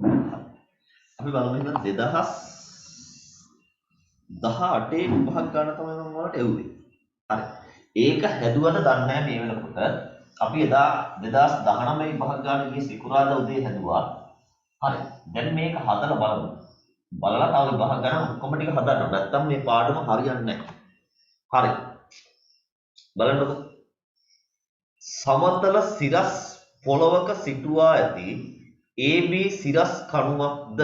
අපි බලමු එහෙනම් 2018 විභාග ගන්න තමයි මම ඔයාලට එව්වේ. හරි. ඒක හැදුවද දන්නේ නැහැ මේ වෙනකොට. අපි එදා 2019 විභාග ගන්න ගියේ සිකුරාදා උදේ හැදුවා. හරි. දැන් මේක හදලා බලමු. බලලා තව විභාග ගන්න ඔක්කොම ටික හදන්න. නැත්තම් මේ පාඩම හරියන්නේ නැහැ. හරි. බලන්නකො. සමතල සිරස් පොළවක සිටුවා ඇති AB සිරස් කණුවක්ද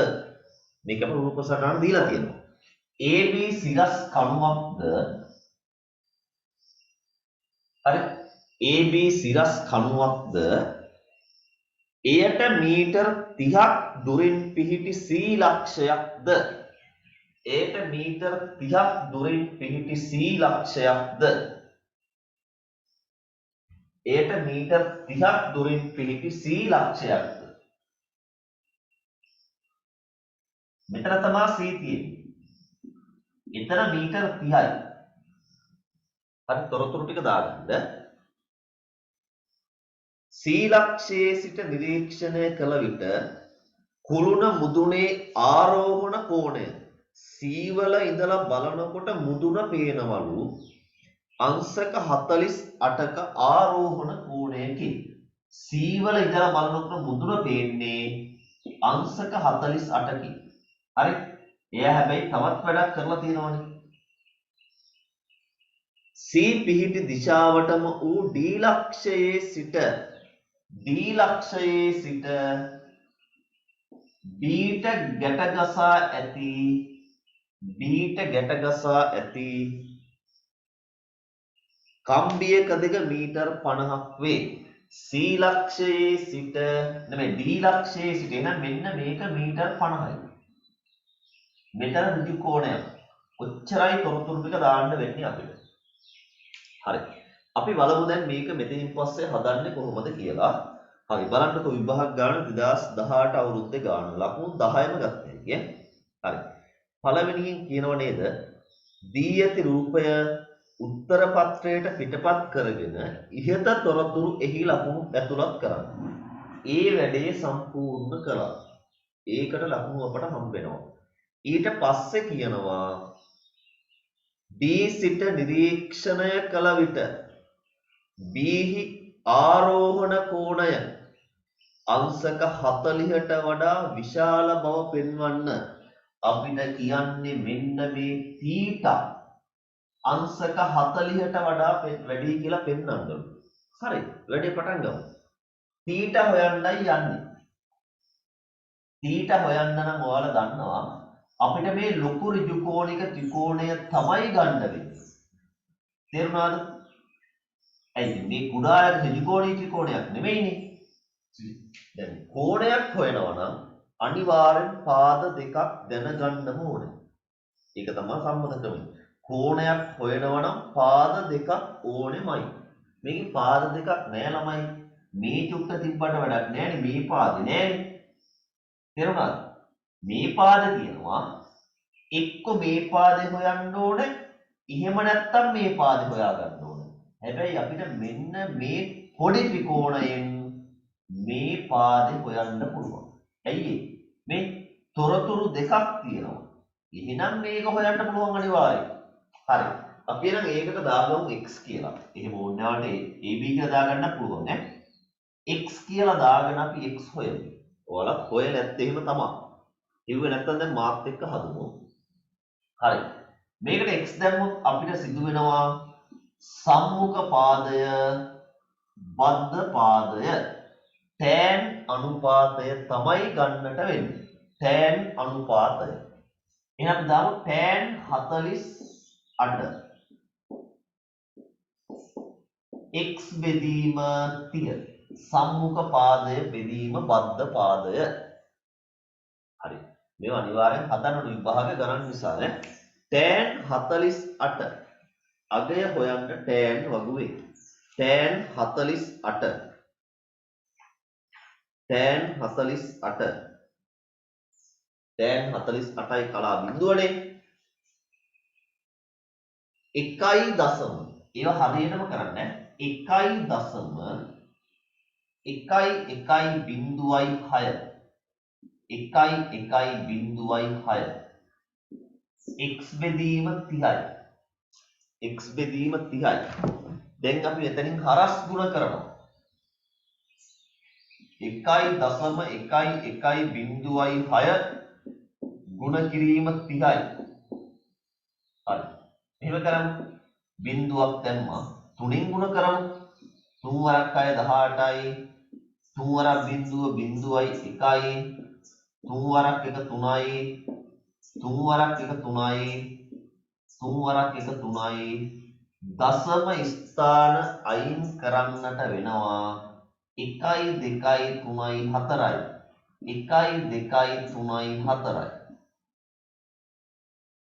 මේක අපේ රූප සටහන දීලා තියෙනවා. AB සිරස් කණුවක්ද හරි AB සිරස් කණුවක්ද එයට මීටර් 30ක් දුරින් පිහිටි C ලක්ෂයක්ද එයට මීටර් 30ක් දුරින් පිහිටි C ලක්ෂයක්ද එයට මීටර් 30ක් දුරින් පිහිටි C ලක්ෂයක්ද මෙතන තමයි C තියෙන්නේ. එතන මීටර් 30යි. හරි තොරතුරු ටික දාගන්න. C ලක්ෂයේ සිට නිරීක්ෂණය කළ විට කුළුණ මුදුනේ ආරෝහණ කෝණය C වල ඉඳලා බලනකොට මුදුන පේනවලු අංශක 48ක ආරෝහණ කෝණයකින් C වල ඉඳලා බලනකොට මුදුන පේන්නේ අංශක 48කින්. හරි. එයා හැබැයි තවත් වැඩක් කරලා තියෙනවනේ. C පිහිටි දිශාවටම ඌ D ලක්ෂයේ සිට Bට ගැටගසා ඇති කම්බියක දෙක මීටර් 50ක් වේ. C ලක්ෂයේ සිට නෙමෙයි D ලක්ෂයේ සිට එහෙනම් මෙන්න මේක මීටර් 50යි. මෙතන ඍජු කෝණයක්. ඔච්චරයි තොරතුරු ටික දාන්න වෙන්නේ අපිට. හරි. අපි බලමු දැන් මේක මෙතනින් පස්සේ හදන්නේ කොහොමද කියලා. හරි බලන්නකො විභාග ගාන 2018 අවුරුද්දේ ගාන ලකුණු 10ම ගත්තා කියන්නේ. හරි. පළවෙනියෙන් කියනව නේද? දී ඇති රූපය උත්තර පත්‍රයට පිටපත් කරගෙන ඉහත තොරතුරු එහි ලකුණු ඇතුළත් කරන්න. ඒ වැඩේ සම්පූර්ණ කළා. ඒකට ලකුණු අපට හම්බ වෙනවා. ඊට පස්සේ කියනවා D සිට නිරීක්ෂණය කළ විට B හි ආරෝහණ කෝණය අංශක 40ට වඩා විශාල බව පෙන්වන්න අපිට කියන්නේ මෙන්න මේ θ අංශක 40ට වඩා වැඩි කියලා පෙන්වන්න. හරි වැඩේ පටන් ගමු. θ හොයන්නයි යන්නේ. θ හොයන්න නම් ඔයාලා දන්නවා අපිට මේ ලොකු ඍජු කෝණික ත්‍රිකෝණය තමයි ගන්න වෙන්නේ. තේරුණාද? ඇයි මේ කුඩා ඍජු කෝණික ත්‍රිකෝණයක් නෙමෙයිනේ. දැන් කෝණයක් හොයනවා නම් අනිවාර්යෙන් පාද දෙකක් දැනගන්නම ඕනේ. ඒක තමයි සම්මත ක්‍රමය. කෝණයක් හොයනවා නම් පාද දෙකක් ඕනෙමයි. මේකේ පාද දෙකක් නෑ ළමයි. මේ චුට්ට තිබ්බට වැඩක් නෑනේ මේ පාදේ නෑනේ. තේරුණාද? මේ පාදේ තියෙනවා එක්ක මේ පාදේ හොයන්න ඕනේ එහෙම නැත්නම් මේ පාදේ හොයා ගන්න ඕනේ. හැබැයි අපිට මෙන්න මේ පොඩි ත්‍රිකෝණයෙන් මේ පාදේ හොයන්න පුළුවන්. ඇයි මේ තොරතුරු දෙකක් තියෙනවා. එහෙනම් මේක හොයන්න පුළුවන් අනිවාර්යයෙන්. හරි. අපි එහෙනම් ඒකට දාගමු x කියලා. එහෙම ඕනෑවට ab කියලා දාගන්න පුළුවන් ඈ. x කියලා දාගෙන අපි x හොයමු. ඔයාලා හොයලා නැත්නම් එහෙම තමයි. ඉව්වේ නැත්තම් දැන් මාත් එක්ක හදමු. හරි. මේකට x දැම්මොත් අපිට සිදු වෙනවා සම්මුඛ පාදය බද්ධ පාදය tan අනුපාතය තමයි ගන්නට වෙන්නේ. tan අනුපාතය. එහෙනම් දාමු tan 48 x බෙදීම 30 සම්මුඛ පාදය බෙදීම බද්ධ පාදය. හරි. මේව අනිවාර්යෙන් හදන්න විභාග ගණන් නිසා නේ. tan 48 අගය හොයන්න tan වගුවේ. tan 48 tan 48යි කලා බිඳුවනේ 1.0 ඒව හරියටම කරන්නේ 1.1.1.6 1.1.6 x බෙදීම 30යි. x බෙදීම 30යි. දැන් අපි එතනින් හරස් ගුණ කරනවා. 1.1.1.6 ගුණ කිරීම 30යි. හරි. එහෙම කරමු. බිංදුවක් දැම්මා. 3න් ගුණ කරමු. 3 වරක් 6 18යි. 3 වරක් බිංදුව බිංදුවයි 1යි. 3 වරක් 1 3යි. 3 වරක් 1 3යි. 3 වරක් 1 3යි. දශම ස්ථාන අයින් කරන්නට වෙනවා 1යි 2යි 3යි 4යි. 1යි 2යි 3යි 4යි.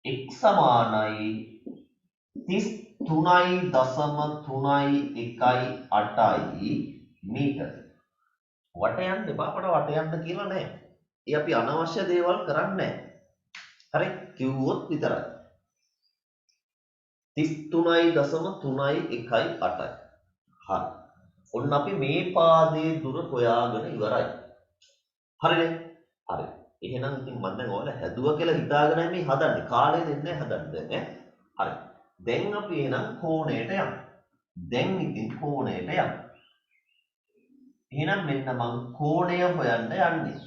x සමානයි 33.3.1.8යි මීටර. වට යන්න එපා අපට වට යන්න කියලා නැහැ. ඒ අපි අනවශ්‍ය දේවල් කරන්නේ නැහැ. හරි කිව්වොත් විතරයි. 33.3.1.8යි. හරි. ඔන්න අපි මේ පාදයේ දුර හොයාගෙන ඉවරයි. හරිනේ? හරි. එහෙනම් ඉතින් මම දැන් ඔයාලා හැදුවා කියලා හිතාගෙනයි මේ හදන්නේ. කාලය දෙන්නේ හදන්න ඈ. හරි. දැන් අපි එහෙනම් කෝණයට යමු. දැන් ඉතින් කෝණයට යමු. එහෙනම් මෙන්න මම කෝණය හොයන්න යන්නේ.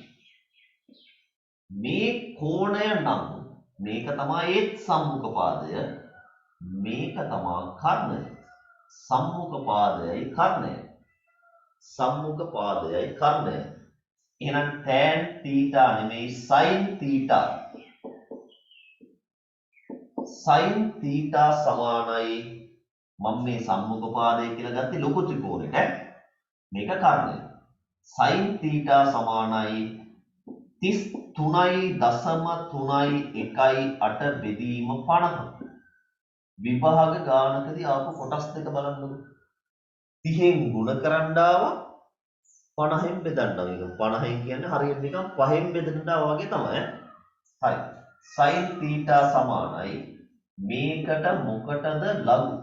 මේ කෝණය නම් මේක තමයි ඒත් සම්මුඛ පාදය. මේක තමයි කර්ණය. සම්මුඛ පාදයයි කර්ණය. සම්මුඛ පාදයයි කර්ණය. එහෙනම් tan θ නෙමෙයි sin θ. sin θ සමානයි මම මේ සම්මුඛ පාදය කියලා ගත්තේ ලොකු ත්‍රිකෝණෙට. මේක කර්ණය. sin θ සමානයි 33.3.1.8 බෙදීම 50. විභාග ගානකදී ආපු කොටස් දෙක බලන්නකො. 30න් ගුණ කරන්න ආවා 50න් බෙදන්න. මේක 50න් කියන්නේ හරියට නිකන් 5න් බෙදන්න ආවා වගේ තමයි. හරි. sin θ සමානයි මේකට මොකටද ලඝු?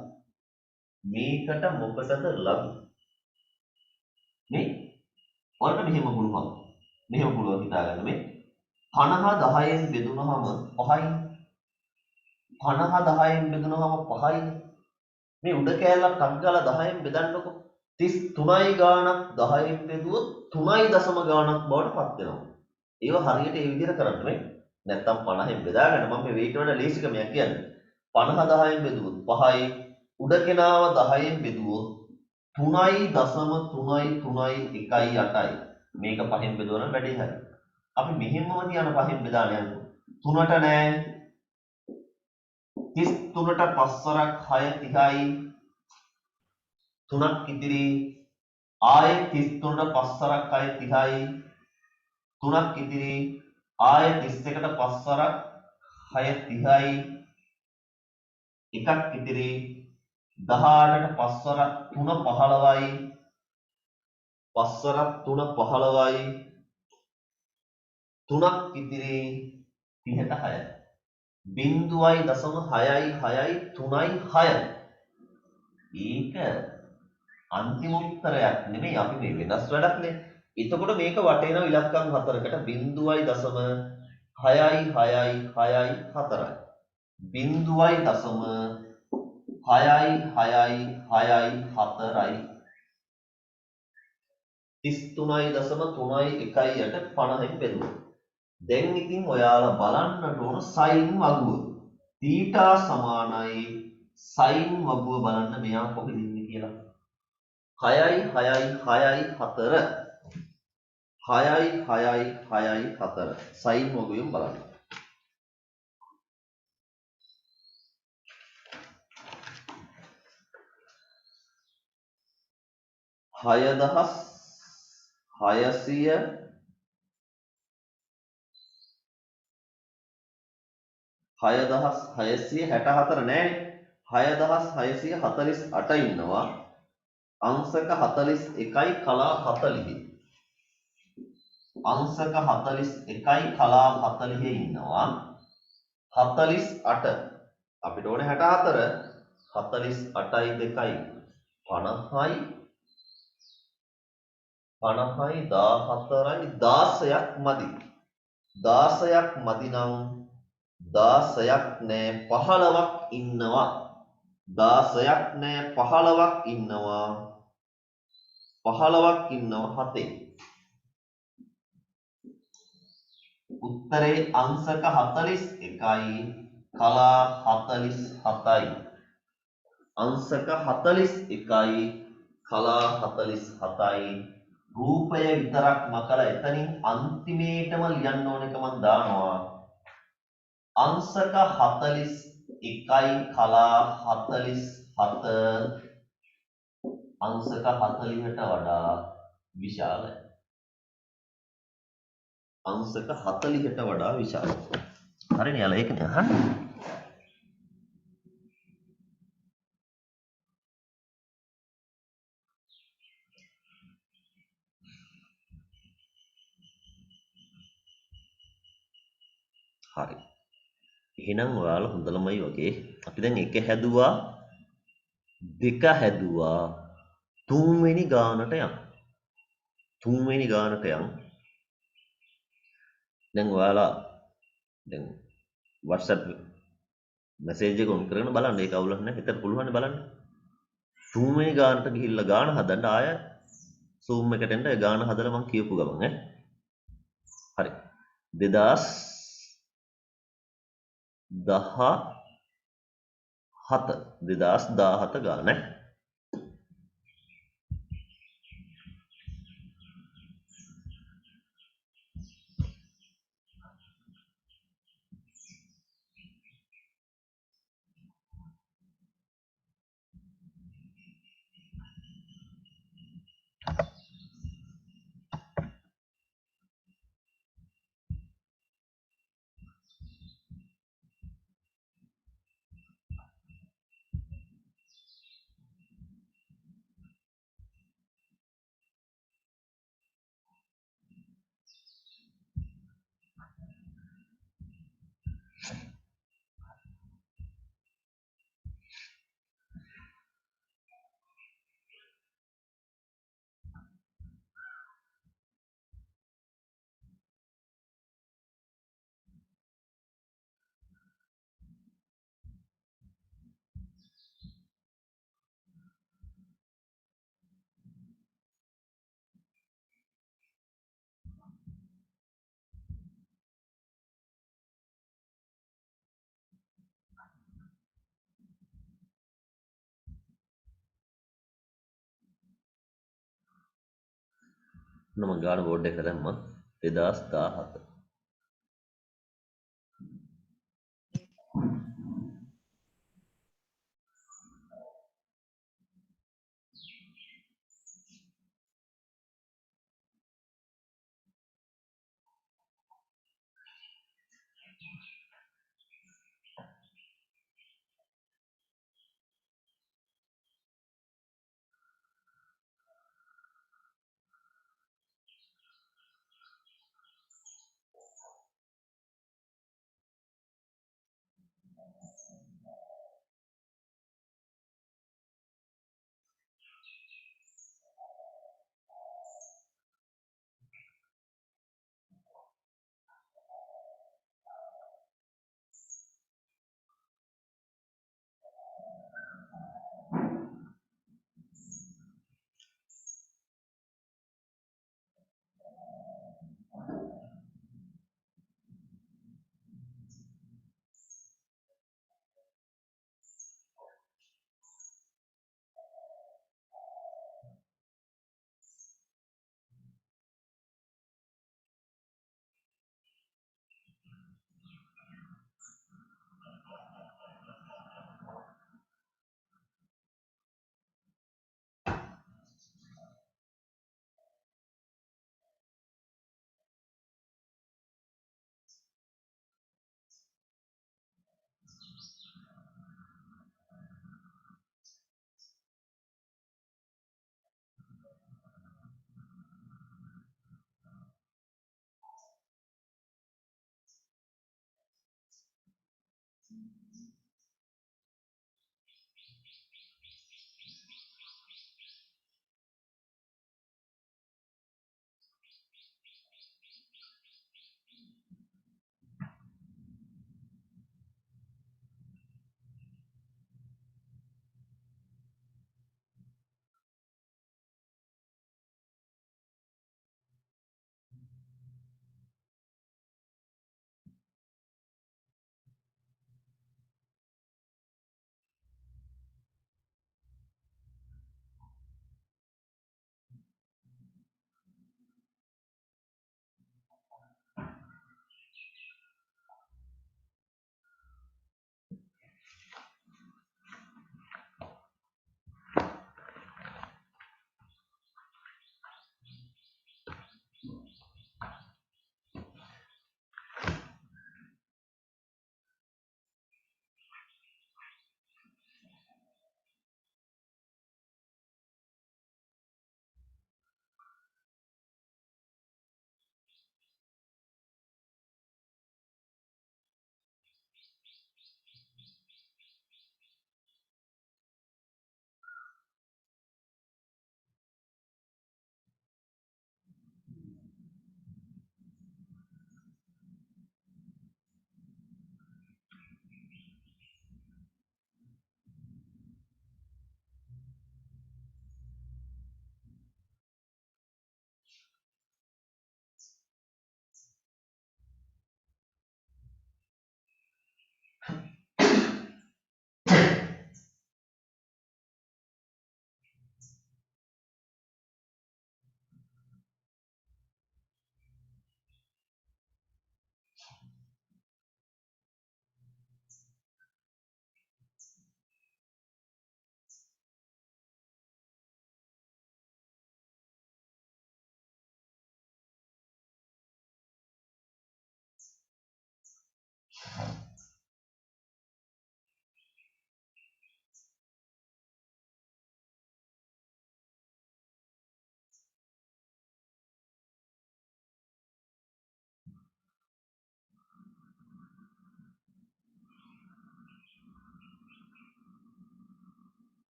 මේකට මොකටද ලඝු? මේ ඔයාලට මෙහෙම පුළුවන්. මෙහෙම පුළුවන් හිතාගන්න මේ 50 10න් බෙදුනහම 5යි. 50 10න් බෙදුනහම 5යි. මේ උඩ කෑල්ලක් ටක් ගාලා 10න් බෙදන්නකො. 33යි ගාණක් 10න් බෙදුවොත් 3යි දශම ගාණක් බවට පත් වෙනවා. ඒව හරියට ඒ විදිහට කරන්න මේ. නැත්තම් 50න් බෙදාගන්න මම මේ වේට වඩා ලේසි ක්‍රමයක් කියන්නේ. 50 10න් බෙදුවොත් 5යි. උඩ කෙනාව 10න් බෙදුවොත් 3.3.3.1.8යි. මේක 5න් බෙදුවනම් වැඩේ හරි. අපි මෙහෙමම තියන 5න් බෙදාලා යන්නකො. 3ට නෑ 33ට 5 වරක් 6 30යි. 3ක් ඉතිරි ආයෙ 33ට 5 වරක් 6 30යි. 3ක් ඉතිරි ආයෙ 31ට 5 වරක් 6 30යි. එකක් ඉතිරි 18ට 5 වරක් 3 15යි. 5 වරක් 3 15යි. 3ක් ඉතිරි 30ට 6යි. 0.6යි 6යි 3යි 6යි. ඒක අන්තිම උත්තරයක් නෙමෙයි අපි මේ වෙනස් වැඩක්නේ. එතකොට මේක වටේන ඉලක්කම් හතරකට 0.6යි 6යි 6යි 4යි. 0.6යි 6යි 4යි. 33.3.1ට 50න් බෙදුවා. දැන් ඉතින් ඔයාලා බලන්නට ඕන sin වගුව. θ සමානයි sin වගුව බලන්න මෙයා කොහෙද ඉන්නේ කියලා. 6යි 6යි 6යි 4. 6යි 6යි 6යි 4. sin වගුවෙන් බලන්න. 6,664 නෑනේ 6,648 ඉන්නවා අංශක 41යි කලා 40 අංශක 41යි කලා 40 ඉන්නවා 48 අපිට ඕනේ 64 48යි 2යි 50යි 14යි 16ක් මදි 16ක් මදි නම් 16ක් නෑ 15ක් ඉන්නවා. 16ක් නෑ 15ක් ඉන්නවා. 15ක් ඉන්නවා 7. උත්තරේ අංශක 41යි කලා 47යි. අංශක 41යි කලා 47යි. රූපය විතරක් මකලා එතනින් අන්තිමේටම ලියන්න ඕන එක මම දානවා. අංශක 41යි කලා 47 අංශක 40ට වඩා විශාලයි. අංශක 40ට වඩා විශාලයි. හරිනේ යාලා ඒකනේ අහන්නේ. හරි. එහෙනම් ඔයාලා හොඳලමයි වගේ. අපි දැන් 1 හැදුවා 2 හැදුවා 3 වෙනි ගානට යමු. 3 වෙනි ගානට යමු. දැන් ඔයාලා දැන් WhatsApp මැසේජ් එක ඔන් කරගෙන බලන්න. ඒක අවුලක් නැහැ. හිතට පුළුවන් නේ බලන්න. 3 වෙනි ගානට ගිහිල්ලා ගාන හදන්න ආය Zoom එකට එන්න ගාන හදලා මම කියපු ගමන් ඈ. හරි. 2017 ගාන ඈ. මම ගාන බෝඩ් එකට දැම්මා 2017.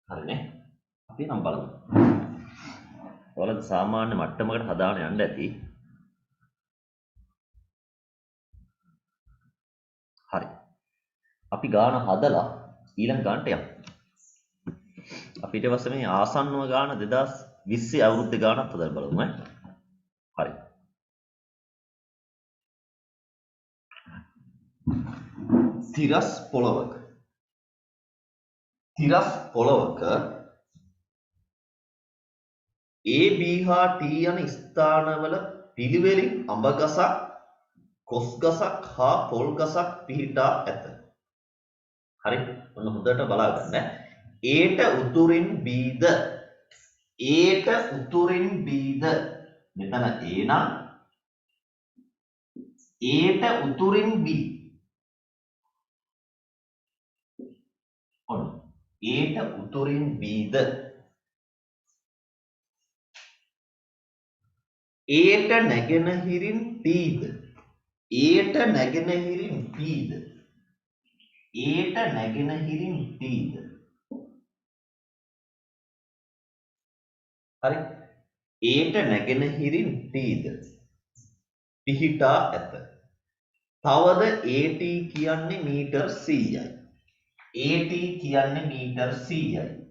හරිනේ. අපි නම් බලමු. ඔයාලා සාමාන්‍ය මට්ටමකට හදාගෙන යන්න ඇති. හරි. අපි ගාන හදලා ඊළඟ ගානට යමු. අපි ඊට පස්සේ මේ ආසන්නව ගාන 2020 අවුරුද්දේ ගානත් හදලා බලමු ඈ. හරි. තිරස් පොළවක A B හා T යන ස්ථානවල පිළිවෙලින් අඹ ගසක්, කොස් ගසක් හා පොල් ගසක් පිහිටා ඇත. හරි. ඔන්න හොඳට බලා ගන්න. Aට උතුරින් Bද මෙතන A නම් Aට උතුරින් B. ඔන්න Aට උතුරින් Bද Aට නැගෙනහිරින් Tද Aට නැගෙනහිරින් Tද Aට නැගෙනහිරින් Tද හරි. Aට නැගෙනහිරින් Tද පිහිටා ඇත. තවද AT කියන්නේ මීටර් 100යි. AT කියන්නේ මීටර් 100යි.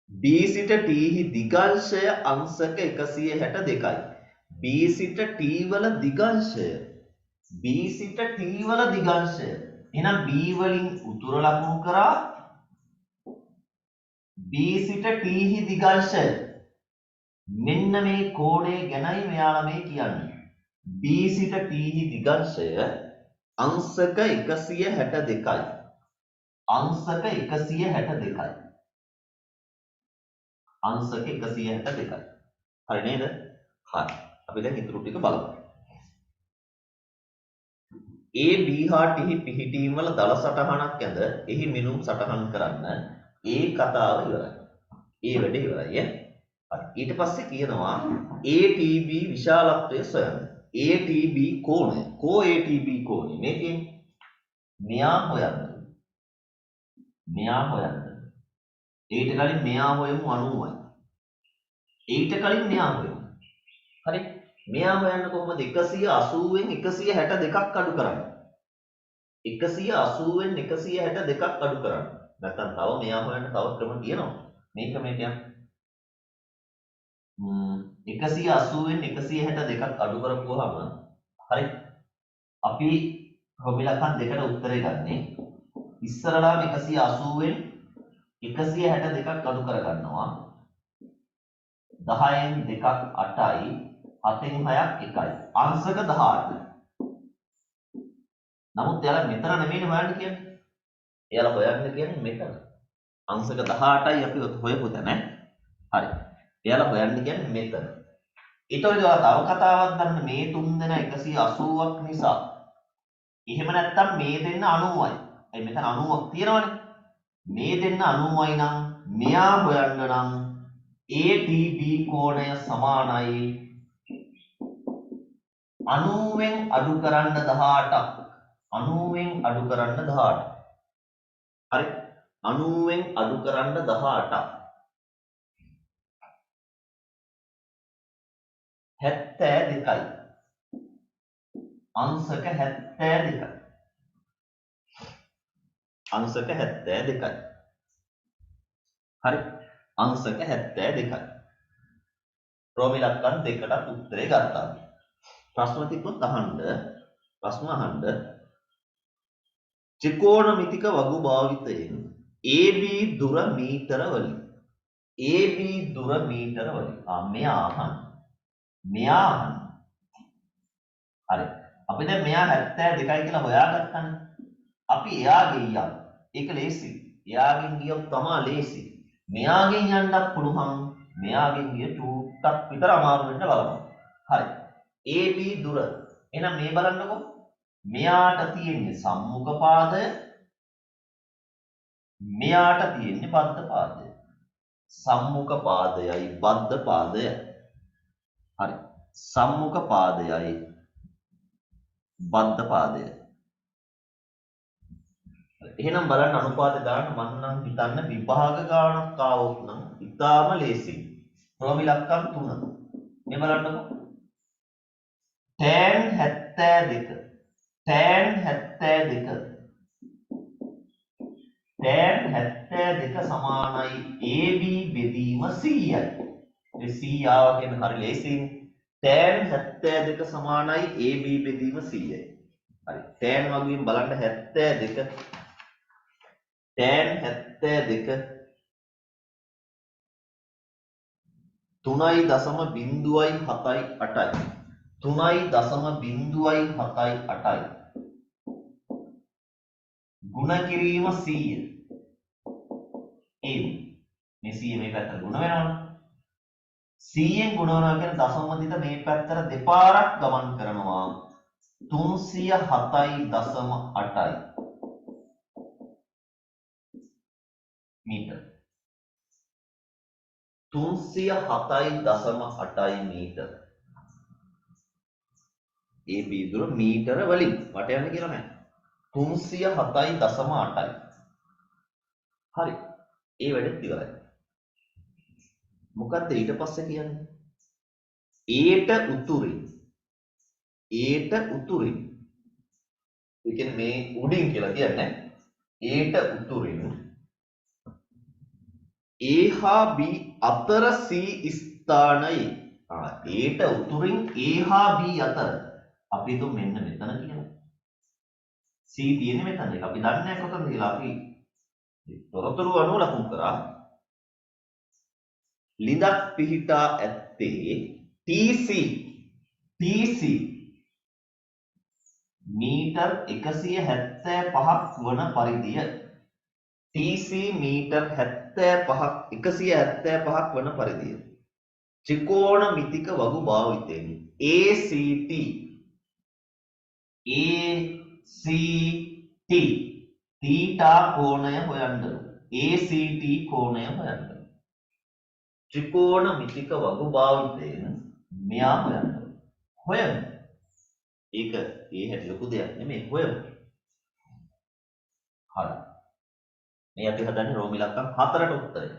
B සිට T හි දිගංශය අංශක 162යි. B සිට T වල දිගංශය එහෙනම් B වලින් උතුර ලකුණු කරා B සිට T හි දිගංශය මෙන්න මේ කෝණය ගැනයි මෙයාලා මේ කියන්නේ. B සිට T හි දිගංශය අංශක 162යි. අංශක 162යි. හරි නේද? හරි. අපි දැන් ඉතුරු ටික බලමු. A B හා T පිහිටීම් වල දල සටහනක් ඇඳ එහි මිනුම් සටහන් කරන්න. ඒ කතාව ඉවරයි. ඒ වැඩේ ඉවරයි ඈ. හරි. ඊට පස්සේ කියනවා ATB විශාලත්වය සොයන්න. ATB කෝණය. ATB කෝණය. මේකෙන් මෙයා හොයන්න. ඊට කලින් මෙයා හොයමු 90යි. ඊට කලින් මෙයා හොයමු. හරි. මෙයා හොයන්න කොහොමද 180න් 162ක් අඩු කරන්නේ? 180න් 162ක් අඩු කරන්න. නැත්නම් තව මෙයා හොයන්න තව ක්‍රම තියෙනවා. මේ ක්‍රමයට යන්න. 180න් 162ක් අඩු කරපුවාම හරි. අපි ප්‍රොමිලකන් දෙකට උත්තරේ ගන්නේ. ඉස්සරලාම 180න් 162ක් අඩු කර ගන්නවා. 10න් 2ක් 8යි 7න් 6ක් 1යි. අංශක 18. නමුත් එයාලා මෙතන නෙමෙයි හොයන්න කියන්නේ. එයාලා හොයන්න කියන්නේ මෙතන. අංශක 18යි අපි හොයපු තැන. හරි. එයාලා හොයන්න කියන්නේ මෙතන. ඊටවල තව කතාවක් ගන්න මේ තුන් දෙනා 180ක් නිසා. එහෙම නැත්තම් මේ දෙන්න 90යි. ඒ මෙතන 90ක් තියෙනවනේ. මේ දෙන්න 90යි නම් මෙයා හොයන්න නම් ATB කෝණය සමානයි 90න් අඩු කරන්න 18ක්. 90න් අඩු කරන්න 18. හරි. 90න් අඩු කරන්න 18ක්. 72යි. අංශක 72යි. හරි. අංශක 72යි. රෝම ඉලක්කම් දෙකටත් උත්තරේ ගත්තා. ප්‍රශ්න තිබ්බොත් ප්‍රශ්න අහන්න. ත්‍රිකෝණමිතික වගු භාවිතයෙන් AB දුර මීටර වලින් AB දුර මීටර වලින් මෙයා අහන්න. හරි. අපි දැන් මෙයා 72යි කියලා හොයාගත්තානේ. අපි එයාගේ යන්න. ඒක ලේසි. එයාගෙන් ගියොත් තමයි ලේසි. මෙයාගෙන් යන්නත් පුළුවන්. මෙයාගෙන් ගිය ටූටක් විතර අමාරු වෙන්න බලන්න. හරි. AB දුර. එහෙනම් මේ බලන්නකෝ. මෙයාට තියෙන්නේ සම්මුඛ පාදය. මෙයාට තියෙන්නේ බද්ධ පාදය. සම්මුඛ පාදයයි බද්ධ පාදයයි. හරි. සම්මුඛ පාදයයි බද්ධ පාදය. එහෙනම් බලන්න අනුපාත දාන්න මම නම් හිතන්න විභාග ගානක් ආවොත් නම් ඉතාම ලේසි. රෝම ඉලක්කම් 3. මේ බලන්නකෝ. tan 72 සමානයි AB බෙදීම 100යි. මේ 100 ආවා කියන හරි ලේසියිනේ. tan 72 සමානයි AB බෙදීම 100යි. හරි. tan වගේම බලන්න 72 tan 72 3.078යි 3.078යි ගුණ කිරීම 100 AB මේ 100 මේ පැත්තට ගුණ වෙනවනේ 100ෙන් ගුණ වෙනවා කියන්නේ දශම දිට මේ පැත්තට දෙපාරක් ගමන් කරනවා 307.8යි මීටර 307.8යි මීටර AB දුර මීටර වලින් වට යන්න කියලා මම 307.8යි හරි ඒ වැඩෙත් ඉවරයි මොකද්ද ඊට පස්සේ කියන්නේ ඒට උතුරින් ඒ කියන්නේ මේ උඩින් කියලා කියන්නේ ඒට උතුරින් A හා B අතර C ස්ථානයේ ඒට උතුරින් A හා B අතර අපි හිතමු මෙන්න මෙතන කියලා. C තියෙන්නේ මෙතන. ඒක අපි දන්නේ නැහැ කොතනද කියලා. අපි තොරතුරු අනුව ලකුණු කරා. ලිඳක් පිහිටා ඇත්තේ TC මීටර් 175ක් වන පරිදිය. TC මීටර් 175ක් වන පරිදිය. ත්‍රිකෝණමිතික වගු භාවිතයෙන් ACT තීටා කෝණය හොයන්න. ACT කෝණය හොයන්න. ත්‍රිකෝණමිතික වගු භාවිතයෙන් මෙයා හොයන්න. ඒක ඒ හැටි ලොකු දෙයක් නෙමෙයි හොයමු. හරි. මේ අපි හදන්නේ රෝම ඉලක්කම් 4ට උත්තරය.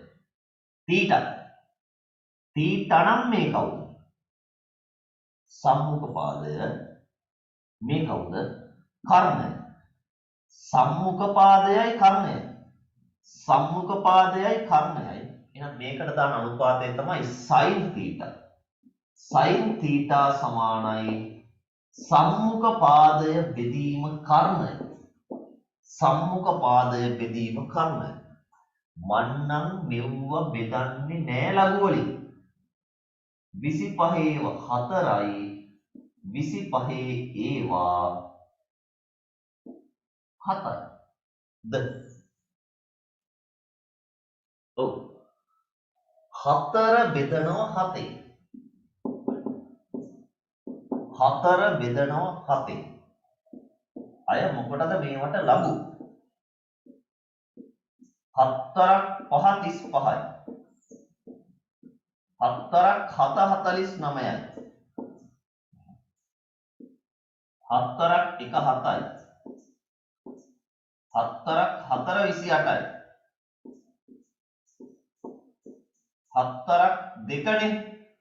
තීටා නම් මේ කවුද? සම්මුඛ පාදය. මේ කවුද? කර්ණය. සම්මුඛ පාදයයි කර්ණයයි. එහෙනම් මේකට දාන අනුපාතය තමයි sin θ. sin θ සමානයි සම්මුඛ පාදය බෙදීම කර්ණය. මන්නම් මෙව්ව බෙදන්නේ නෑ ලඝු වලින්. 25 4යි 25 ඒවා 7යි. ඔව් 4 බෙදනවා 7යි. 4 බෙදනවා 7යි. අය මොකටද මේවට ලඝු? 4ක් 5 35යි. 4ක් 7 49යි. 4ක් 1 7යි. 4ක් 4 28යි. 4ක් 2නේ.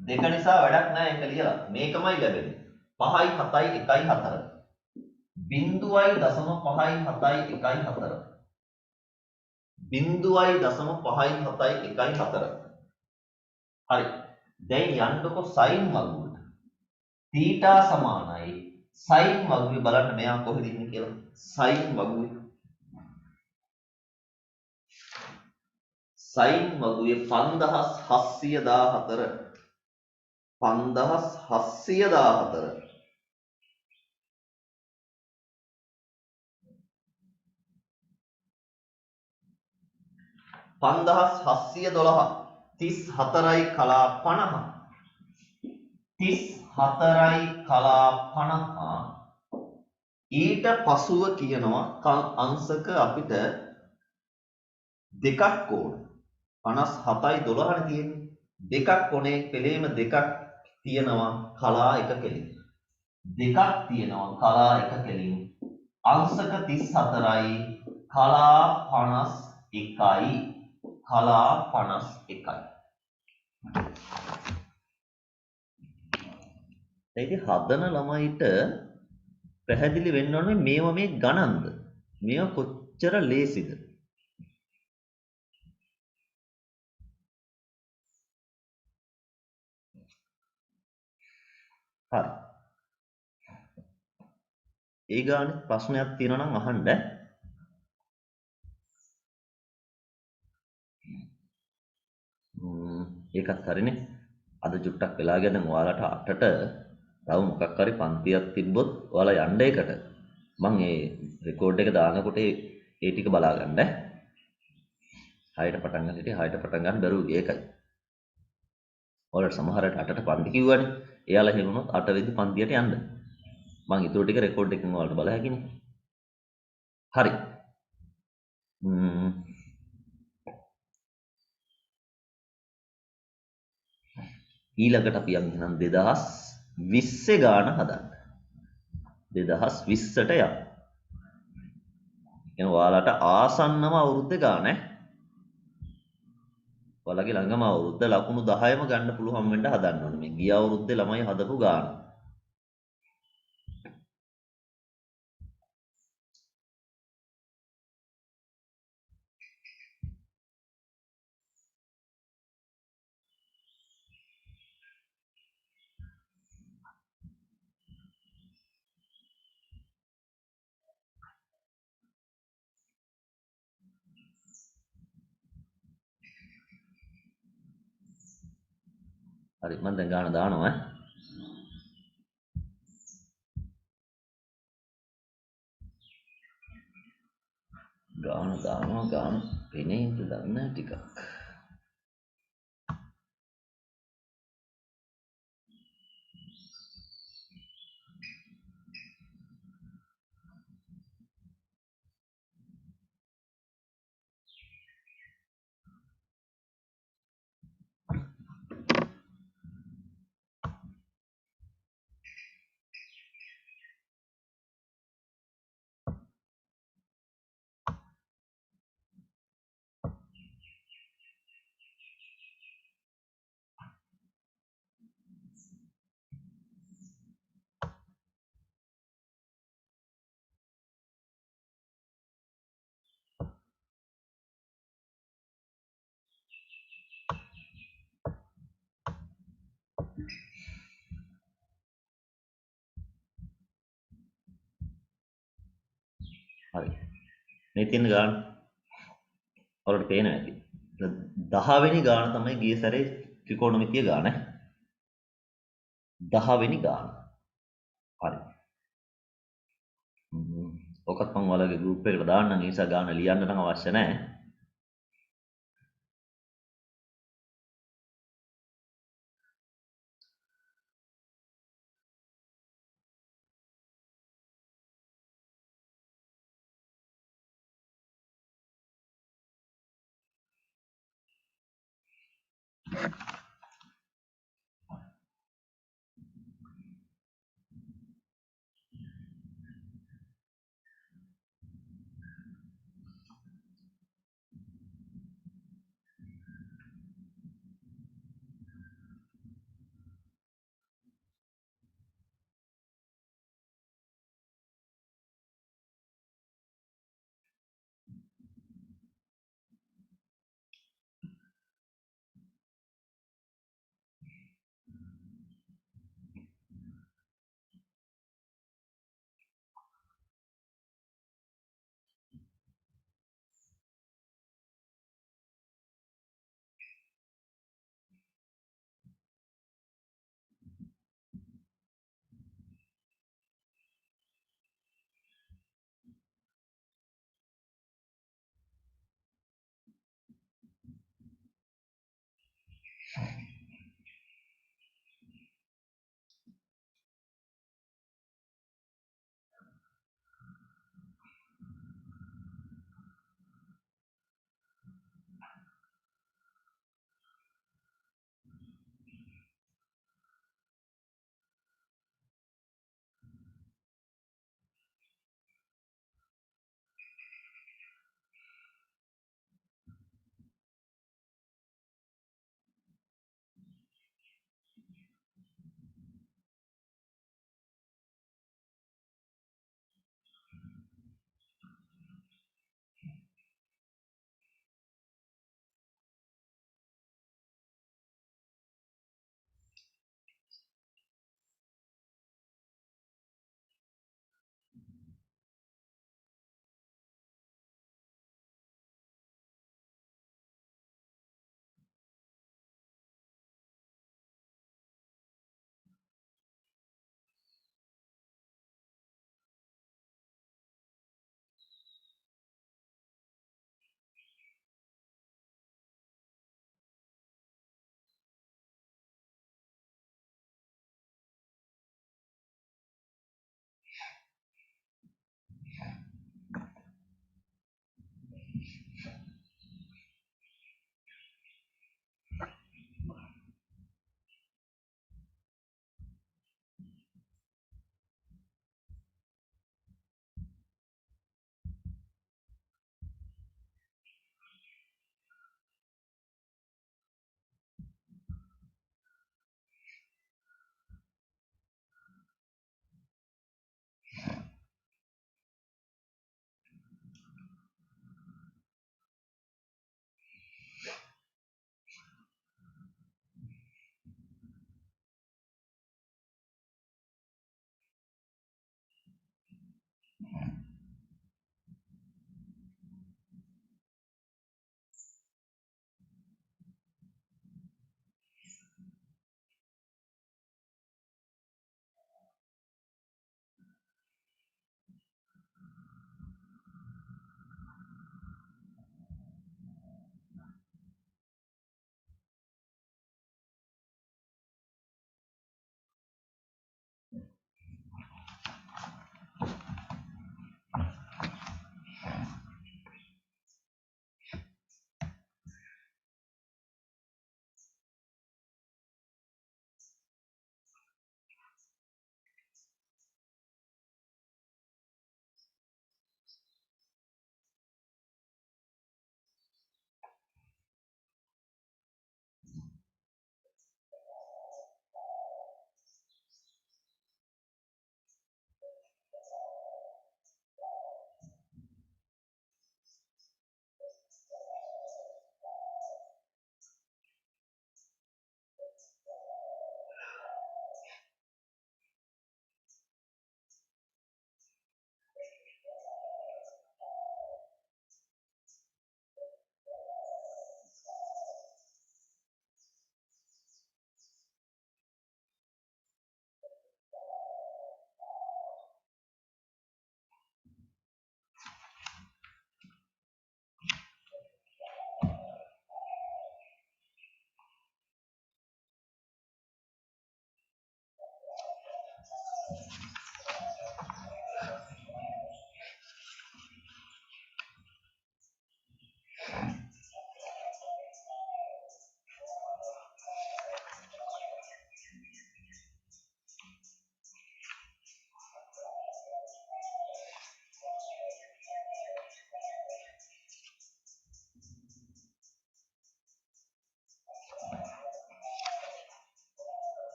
2 නිසා වැඩක් නැහැ ඒක ලියලා. මේකමයි ලැබෙන්නේ. 5යි 7යි 1යි 4. 0.5යි 7යි 1යි 4. 0.574. හරි. දැන් යන්නකො sin වගුවට. θ සමානයි sin වගුවේ බලන්න මෙයා කොහෙද ඉන්නේ කියලා. sin වගුවේ sin වගුවේ 5714 5714 5712 34යි කලා 50 34යි කලා 50 ඊට පසුව කියනවා අංශක අපිට දෙකක් ඕන 57යි 12නේ තියෙන්නේ දෙකක් ඕනේ පෙළේම දෙකක් තියෙනවා කලා එක කෙලින් දෙකක් තියෙනවා කලා එක කෙලින් අංශක 34යි කලා 51යි කලා 51යි. ඉතින් හදන ළමයිට පැහැදිලි වෙන්න ඕනේ මේවා මේ ගණන්ද. මේවා කොච්චර ලේසිද. හරි. ඒ ගානේ ප්‍රශ්නයක් තියෙනවා නම් අහන්න. ඒකත් හරිනේ. අද චුට්ටක් වෙලා ගියා දැන් ඔයාලට 8ට තව මොකක් හරි පන්තියක් තිබ්බොත් ඔයාලා යන්න ඒකට. මම ඒ රෙකෝඩ් එක දානකොට ඒ ටික බලා ගන්න. 6ට පටන් ගන්න ඉතින් 6ට පටන් ගන්න බැරුව ඒකයි. ඔයාලට සමහරට 8ට පන්ති කිව්වනේ. එයාලා හිරුණොත් 8 වෙනි පන්තියට යන්න. මම ඊටු ටික රෙකෝඩ් එකකින් ඔයාලට බලා හැකිනේ. හරි. ඊළඟට අපි යමු එහෙනම් 2020 ගාන හදන්න. 2020ට යමු. එහෙනම් ඔයාලට ආසන්නම අවුරුද්ද ගාන ඔයාලගේ ළඟම අවුරුද්ද ලකුණු 10ම ගන්න පුළුවන් වෙන්න හදන්න ඕනේ. මේ ගිය අවුරුද්දේ ළමයි හදපු ගාන. හරි මම දැන් ගාන දානවා ගාන පෙනේද දන්නේ ටිකක් හරි මේ තියෙන ගාන ඔයාලට පේනවා ඇති 10 වෙනි ගාන තමයි ගිය සැරේ ත්‍රිකෝණමිතිය ගාන 10 වෙනි ගාන හරි ඔකත් මම ඔයාලගේ ගෲප් එකට දාන්නම් ඒ නිසා ගාන ලියන්න නම් අවශ්‍ය නැහැ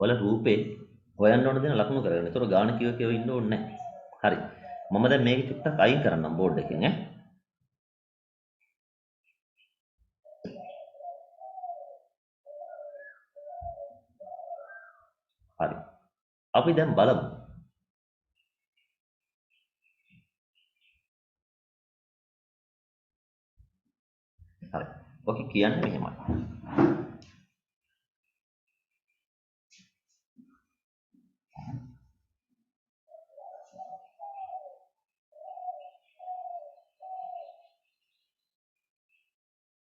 ඔයාලා රූපේ හොයන්න ඕන දෙන ලකුණු කරගන්න. ඒතර ගාන කිව කිව ඉන්න ඕනේ නැහැ. හරි. මම දැන් මේක චුට්ටක් අයින් කරන්නම් බෝඩ් එකෙන් ඈ. හරි. අපි දැන් බලමු. හරි. ඔකේ කියන්නේ මෙහෙමයි.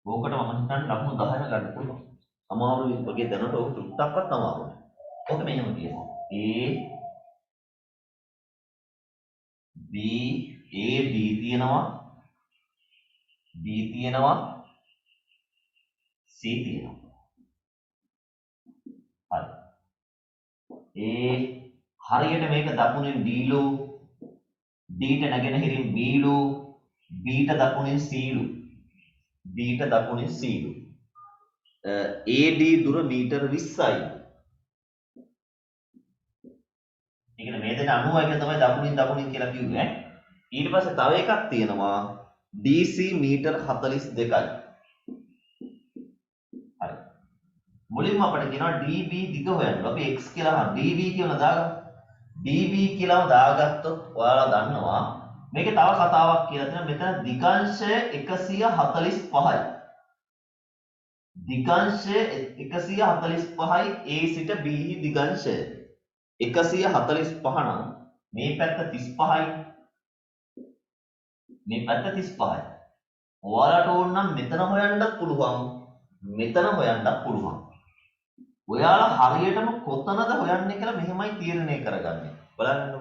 ඕකට මම හිතන්නේ ලකුණු 10ක් ගන්න පුළුවන්. අමාරුයි වගේ දැනට ඕක චුට්ටක්වත් අමාරුයි. ඕක මෙහෙම කියනවා. B තියෙනවා. B තියෙනවා. C තියෙනවා. හරි. හරියට මේක දකුණෙන් D ලු D ට නැගෙනහිරින් B ලු B ට දකුණෙන් C ලු B ට දකුණෙන් C ලු AD දුර මීටර 20යි. ඒ කියන්නේ මේ දෙන 91 තමයි දකුණින් කියලා කිව්වේ. ඊට පස්සේ තව එකක් තියෙනවා DC මීටර 42යි. හරි. මුලින්ම අපිට කියනවා DB දිග හොයන්න. අපි x කියලා DB කියලා දාගමු. DB කියලාම දාගත්තොත් ඔයාලා දන්නවා මේකේ තව කතාවක් කියලා තියෙනවා. මෙතන දිගංශය 145යි. දිගංශය 145යි A සිට B දිගංශය 145 නම් මේ පැත්ත 35යි. මේ පැත්ත 35යි. ඔයාලට ඕන නම් මෙතන හොයන්නත් පුළුවන්. මෙතන හොයන්නත් පුළුවන්. ඔයාලා හරියටම කොතනද හොයන්නේ කියලා මෙහෙමයි තීරණය කරගන්නේ. බලන්නකො.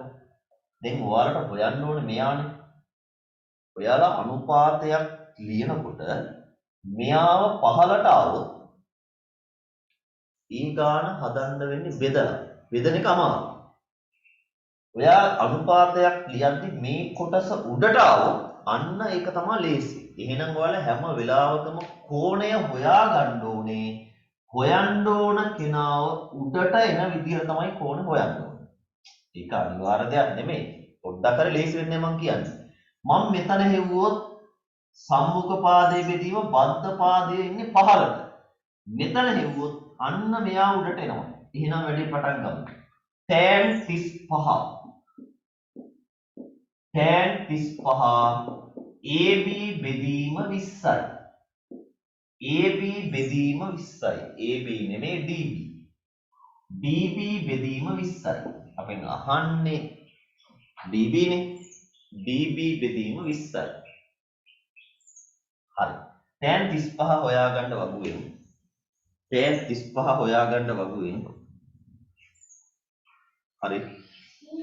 දැන් ඔයාලට හොයන්න ඕනේ මෙයානේ. ඔයාලා අනුපාතයක් ලියනකොට මෙයාව පහලට આવොත් ඊ ගාන හදන්න වෙන්නේ බෙදලා. බෙදන එක අමාරුයි. ඔයා අනුපාතයක් ලියද්දි මේ කොටස උඩට આવොත් අන්න ඒක තමයි ලේසි. එහෙනම් ඔයාලා හැම වෙලාවකම කෝණය හොයාගන්න ඕනේ. හොයන්න ඕන කෙනාව උඩට එන විදිහට තමයි කෝණ හොයන්න ඕනේ. ඒක අනිවාර්ය දෙයක් නෙමෙයි. පොඩ්ඩක් හරි ලේසි වෙන්නේ මම කියන්නේ. මම මෙතන හෙව්වොත් සම්මුඛ පාදයේ බෙදීම බද්ධ පාදයේ ඉන්නේ පහළට. මෙතන හෙව්වොත් අන්න මෙයා උඩට එනවා. එහෙනම් වැඩේ පටන් ගමු. tan 35 tan 35 AB බෙදීම 20යි. AB බෙදීම 20යි. AB නෙමෙයි DB. DB බෙදීම 20යි. අපෙන් අහන්නේ DB නේ. DB බෙදීම 20යි. හරි. tan 35 හොයාගන්න වගුවෙන්. tan 35 හොයාගන්න වගුවෙන්. හරි.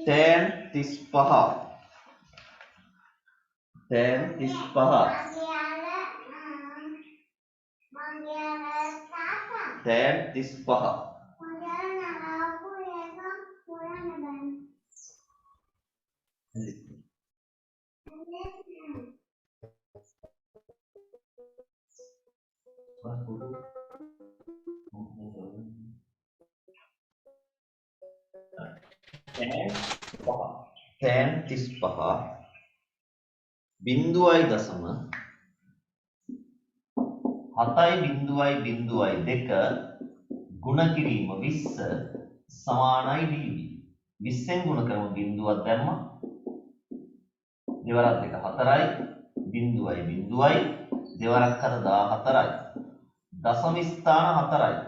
tan 35 tan 35 tan 35 tan 35 බිංදුවයි දශම 7.02 ගුණ කිරීම 20 සමානයි dB. 20ෙන් ගුණ කරමු බිංදුවක් දැම්ම. දෙවරක් දෙක 4යි බිංදුවයි දෙවරක් කර 14යි. දශම ස්ථාන 4යි.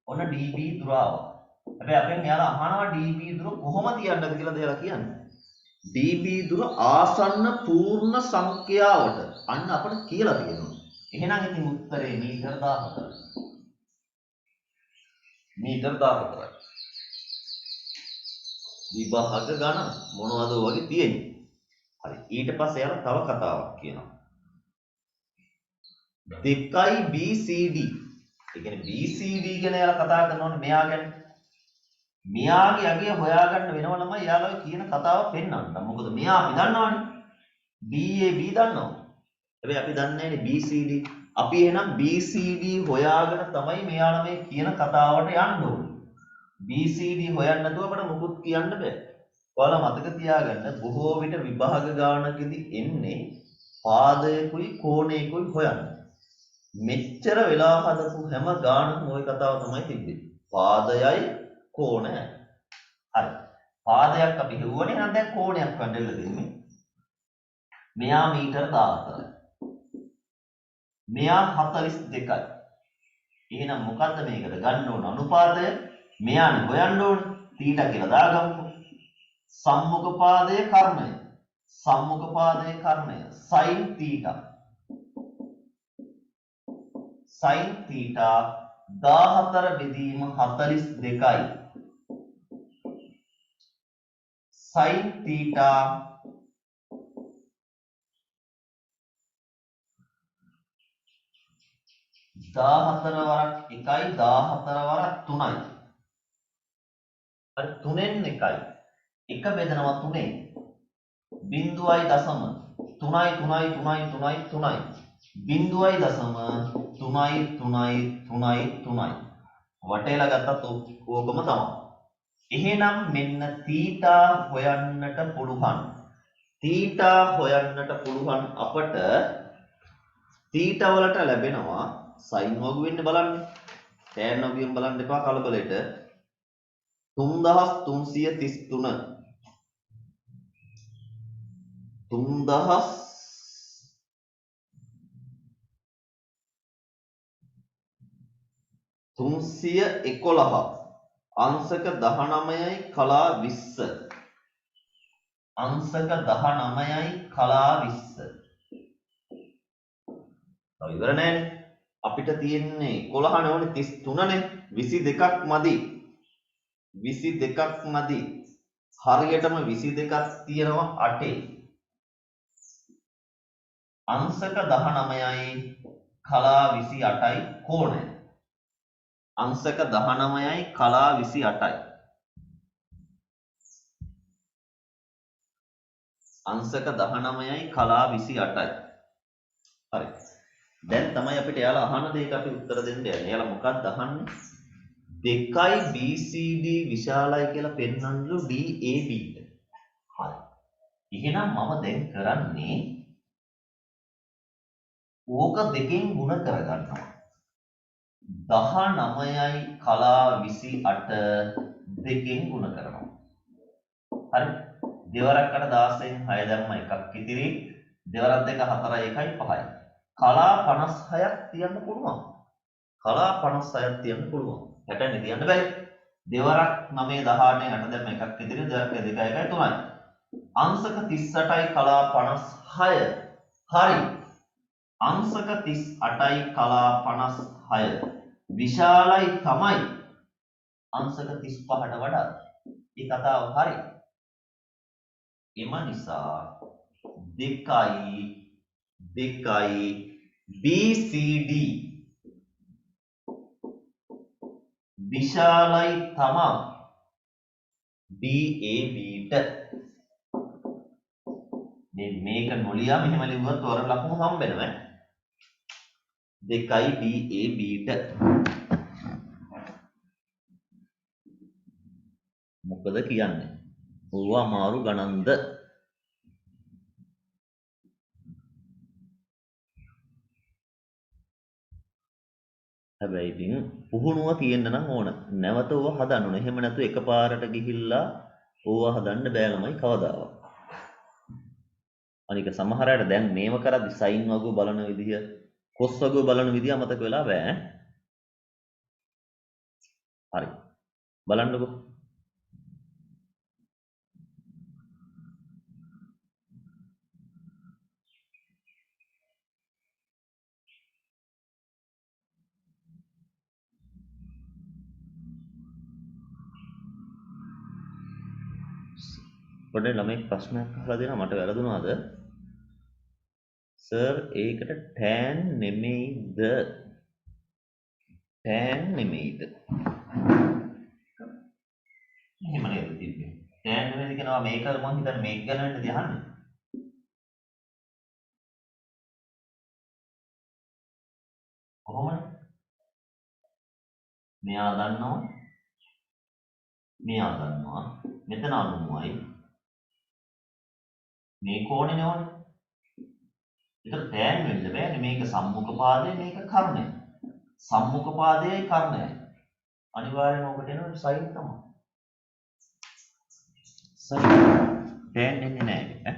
ඔන්න dB දුර ආවා. හැබැයි අපෙන් යාලා අහනවා dB දුර කොහොම තියන්නද කියලා දෙයලා කියන්නේ. dB දුර ආසන්න පූර්ණ සංඛ්‍යාවට අන්න අපිට කියලා තියෙනවා. එහෙනම් ඉතින් උත්තරේ මීටර 14යි. මීටර 14යි. විභාග ගණන මොනවද වගේ තියෙන්නේ. හරි. ඊට පස්සේ යාලා තව කතාවක් කියනවා. 2යි BCD. ඒ කියන්නේ BCD ගැන යාලා කතා කරනෝනේ මෙයා ගැන. මෙයාගේ අගය හොයාගන්න වෙනව නම් යාළුවා කියන කතාව පෙන්වන්න. මොකද මෙයා අපි දන්නවනේ. DAB දන්නවා. හැබැයි අපි දන්නේ නැහැනේ BCD. අපි එහෙනම් BCD හොයාගෙන තමයි මෙයාලා මේ කියන කතාවට යන්න ඕනේ. BCD හොයන්න නැතුව අපිට මුකුත් කියන්න බෑ. ඔයාලා මතක තියාගන්න බොහෝ විට විභාග ගානකදී එන්නේ පාදයකුයි කෝණයකුයි හොයන්න. මෙච්චර වෙලා හදපු හැම ගානකම ওই කතාව තමයි තිබ්බේ. පාදයයි කෝණයයි. හරි. පාදයක් අපි හෙව්වනේ නම් දැන් කෝණයක් වඩෙල්ල දෙන්නේ. මෙයා මීටර 14යි. මෙයා 42යි. එහෙනම් මොකද්ද මේකට ගන්න ඕන අනුපාතය? මෙයානේ හොයන්න ඕනේ. θ කියලා දාගමු. සම්මුඛ පාදයේ කර්ණය. සම්මුඛ පාදයේ කර්ණය sin θ. sin θ 14 බෙදීම 42යි. sin θ 14 වරක් 1යි 14 වරක් 3යි. හරි 3න් 1යි. 1 බෙදනවා 3ෙන්. බිංදුවයි දශම 3යි 3යි 3යි 3යි 3යි. බිංදුවයි දශම 3යි 3යි 3යි 3යි. වටේලා ගත්තත් ඕකම තමයි. එහෙනම් මෙන්න θ හොයන්නට පුළුවන්. θ හොයන්නට පුළුවන් අපට θ වලට ලැබෙනවා sin වගු වෙන්න බලන්න. tan වගුවෙන් බලන්න එපා කලබලෙට. 3333 3311 අංශක 19යි කලා 20 අංශක 19යි කලා 20 තව ඉවර නෑනේ අපිට තියෙන්නේ 11 නේ ඕනේ 33 නේ 22ක් මදි 22ක් මදි හරියටම 22ක් තියෙනවා 8 අංශක 19යි කලා 28යි කෝණය අංශක 19යි කලා 28යි අංශක 19යි කලා 28යි හරි දැන් තමයි අපිට එයාලා අහන දෙයට අපි උත්තර දෙන්න යන්නේ එයාලා මොකක්ද අහන්නේ දෙකයි BCD විශාලයි කියලා පෙන්වන්නලු DAB ට හරි එහෙනම් මම දැන් කරන්නේ ඕක දෙකෙන් ගුණ කරගන්නවා 19යි කලා 28 දෙකෙන් ගුණ කරනවා. හරි. දෙවරක්කට 16න් 6 දැම්ම එකක් ඉතිරි. දෙවරක් දෙක 4යි 1යි 5යි. කලා 56ක් තියන්න පුළුවන්. කලා 56ක් තියන්න පුළුවන්. 60 නේ තියන්න බැරි. දෙවරක් 9 18න් 8 දැම්ම එකක් ඉතිරි. දෙවරක් 2 1යි 3යි. අංශක 38යි කලා 56. හරි. අංශක 38යි කලා 56 විශාලයි තමයි අංශක 35ට වඩා. ඒ කතාව හරි. එම නිසා 2යි BCD විශාලයි තමයි DAB ට මේක නොලියා මෙහෙම ලිව්වත් වර ලකුණු හම්බෙනවා 2යි DAB ට මොකද කියන්නේ ඕවා අමාරු ගණන්ද හැබැයි ඉතින් පුහුණුව තියෙන්න නම් ඕන නැවත ඕවා හදන්න ඕන එහෙම නැතු එකපාරට ගිහිල්ලා ඕවා හදන්න බෑ ළමයි කවදාවත් අනික සමහර අයට දැන් මේව කරද්දි සයින් වගුව බලන විදිය කොස් වගුව බලන විදිය අමතක වෙලා බෑ හරි බලන්නකෝ පොඩ්ඩක් ළමයි ප්‍රශ්නයක් අහලා දෙනවා මට වැරදුනාද සර් ඒකට tan නෙමෙයිද tan නෙමෙයිද එහෙම නේද තිබ්බේ tan නෙමෙයිද කියනවා මේක මම හිතන්නේ මේක ගැන නේද අහන්නේ කොහොමද? මෙයා දන්නවා, මෙයා දන්නවා. මෙතන අනුමයි. මේ කෝණේ ඕනේ. ඒතර තෑන් වෙන්න බෑනේ මේක සම්මුඛ පාදය මේක කර්ණය. සම්මුඛ පාදයයි කර්ණයයි. අනිවාර්යෙන්ම ඔබට එනවා සයින් තමයි. සයින් තෑන් එන්නේ නැහැ ඈ.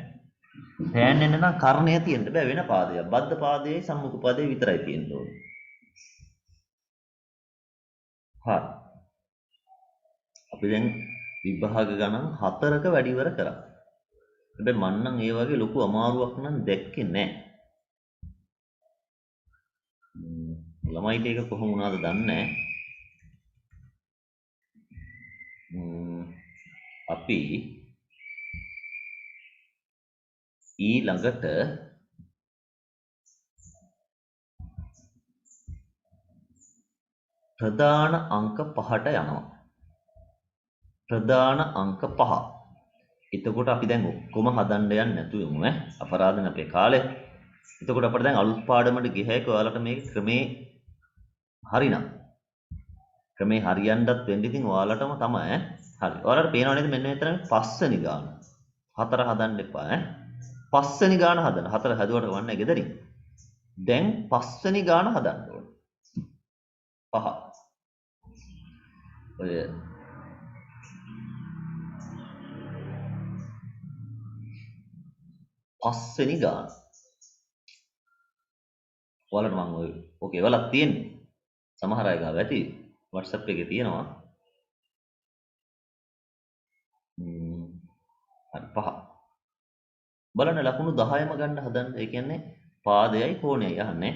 තෑන් එන්න නම් කර්ණය තියෙන්න බෑ වෙන පාදයක්. බද්ධ පාදයයි සම්මුඛ පාදයයි විතරයි තියෙන්න ඕනේ. හරි. අපි දැන් විභාග ගණන් 4ක වැඩිවර කරා. හැබැයි මම නම් ඒ වගේ ලොකු අමාරුවක් නම් දැක්කේ නැහැ. ළමයිට ඒක කොහොම වුණාද දන්නේ අපි ඊළඟට ප්‍රධාන අංක 5ට යනවා. ප්‍රධාන අංක 5. එතකොට අපි දැන් ඔක්කොම හදන්න යන්නේ නැතු යමු ඈ. අපරාධන අපේ කාලේ. එතකොට අපිට දැන් අලුත් පාඩමකට ගියහැක ඔයාලට මේක ක්‍රමේ හරිනම්. ක්‍රමේ හරියන්නත් වෙන්න ඉතින් ඔයාලටම තමයි ඈ. හරි. ඔයාලට පේනව නේද මෙන්න මෙතන පස්වෙනි ගාන. 4 හදන්න එපා ඈ. පස්වෙනි ගාන හදන්න. 4 හැදුවට වන්නේ ගෙදරින්. දැන් පස්වෙනි ගාන හදන්න ඕනේ. 5. ඔය පස්වෙනි ගාන. ඔයාලට මම ඔය ඕකේ එවලක් තියෙන්නේ. සමහර අය ගාව ඇති WhatsApp එකේ තියෙනවා. හරි 5. බලන්න ලකුණු 10ම ගන්න හදන්න. ඒ කියන්නේ පාදයයි කෝණයයි අහන්නේ.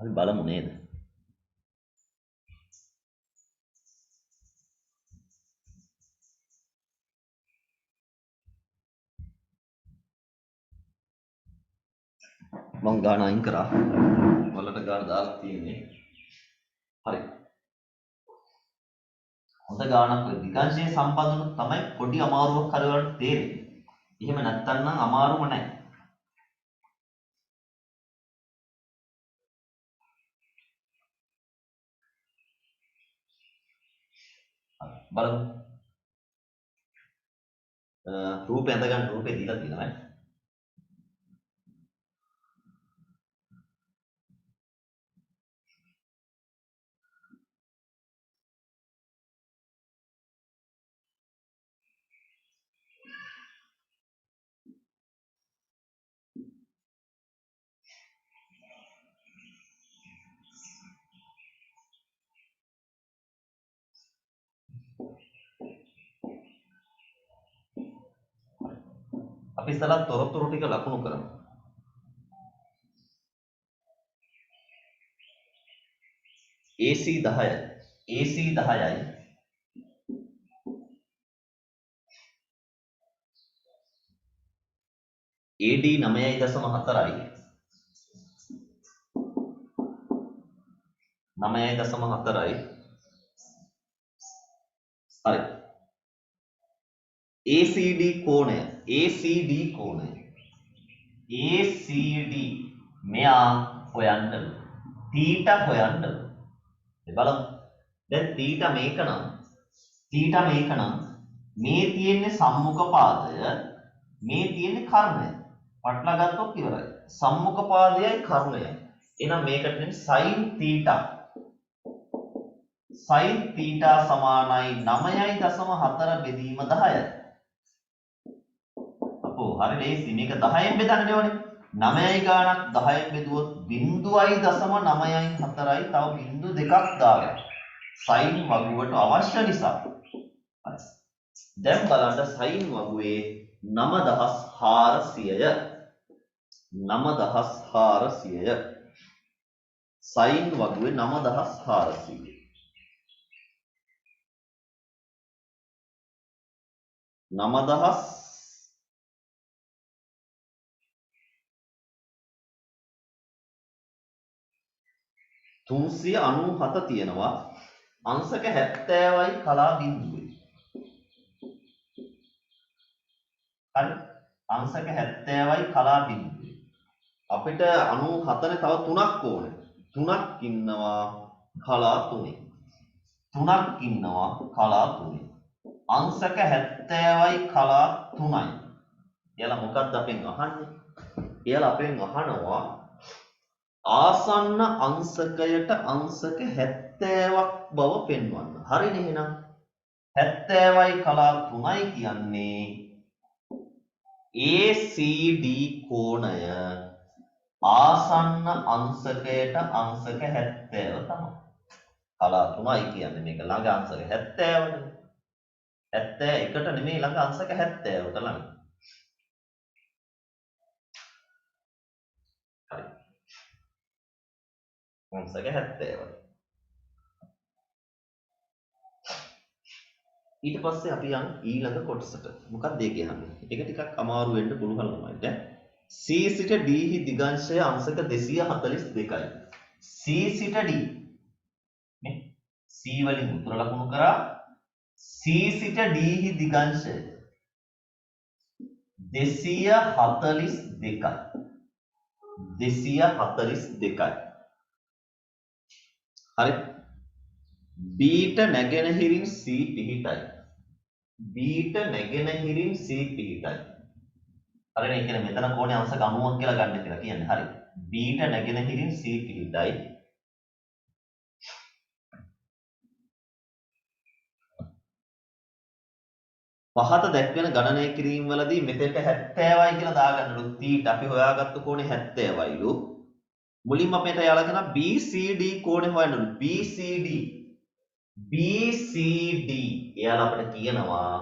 අපි බලමු නේද? මම ගාන අයින් කරා. වලට ගාන දාලා තියෙන්නේ. හරි. හොඳ ගානක් වෙයි. විකාශයේ සම්බන්ධව තමයි පොඩි අමාරුවක් කරවන්න තේරෙන්නේ. එහෙම නැත්තම් නම් අමාරුම නැහැ. බලමු. රූපය ඇඳ ගන්න රූපේ දීලා තියෙනවා. අපි ඉස්සලා තොරතුරු ටික ලකුණු කරමු. AC 10යි. AC 10යි. AD 9.4යි. 9.4යි. හරි. ACD කෝණය. ACD කෝණය. ACD මෙයා හොයන්න. තීටා හොයන්න. බලමු. දැන් තීටා මේක නම් මේ තියෙන්නේ සම්මුඛ පාදය මේ තියෙන්නේ කර්ණය. වටලා ගත්තොත් ඉවරයි. සම්මුඛ පාදයයි කර්ණයයි. එහෙනම් මේකට කියන්නේ sin තීටා. sin තීටා සමානයි 9.4 බෙදීම 10යි. අපෝ හරි ලේසි. මේක 10ෙන් බෙදන්න ඕනේ. 9යි ගානක් 10ෙන් බෙදුවොත් 0.994යි. තව බිංදු දෙකක් දාගන්න. sin වගුවට අවශ්‍ය නිසා. හරි. දැන් බලන්න sin වගුවේ 9400 9400 sin වගුවේ 9400 9397 තියෙනවා අංශක 70යි කලා බිංදුවයි. හරි අංශක 70යි කලා බිංදුවයි. අපිට 97 තව 3ක් ඕනේ. 3ක් ඉන්නවා කලා 3. 3ක් ඉන්නවා කලා 3. අංශක 70යි කලා 3යි. එයාලා මොකක්ද අපෙන් අහන්නේ? එයාලා අපෙන් අහනවා ආසන්න අංශකයට අංශක 70ක් බව පෙන්වන්න. හරිනේ එහෙනම් 70යි කලා 3යි කියන්නේ ACD කෝණය ආසන්න අංශකයට අංශක 70 තමයි. කලා 3යි කියන්නේ මේක ළඟ අංශක 70නේ. 71ට නෙමෙයි ළඟ අංශක 70ට ළඟ. හරි. අංශක 70යි. ඊට පස්සේ අපි යන් ඊළඟ කොටසට. මොකක්ද ඒ කියන්නේ? ඒක ටිකක් අමාරු වෙන්න පුළුවන් ළමයිට. C සිට D හි දිගංශය අංශක 242යි. C සිට D නේ C වලින් උත්තර ලකුණු කරා. C සිට D හි දිගංශය 242යි. 242යි. හරි. B ට නැගෙනහිරින් C පිහිටයි. B ට නැගෙනහිරින් C පිහිටයි. හරිනේ. ඒ කියන්නේ මෙතන කෝණේ අංශක 90ක් කියලා ගන්න කියලා කියන්නේ. හරි. B ට නැගෙනහිරින් C පිහිටයි. පහත දැක්වෙන ගණනය කිරීම වලදී මෙතෙන්ට 70යි කියලා දාගන්නලු. තීට අපි හොයාගත්තු කෝණේ 70යිලු. මුලින්ම අපිට යාලා කරන BCD කෝණේ හොයන්නලු. BCD එයාලා අපිට කියනවා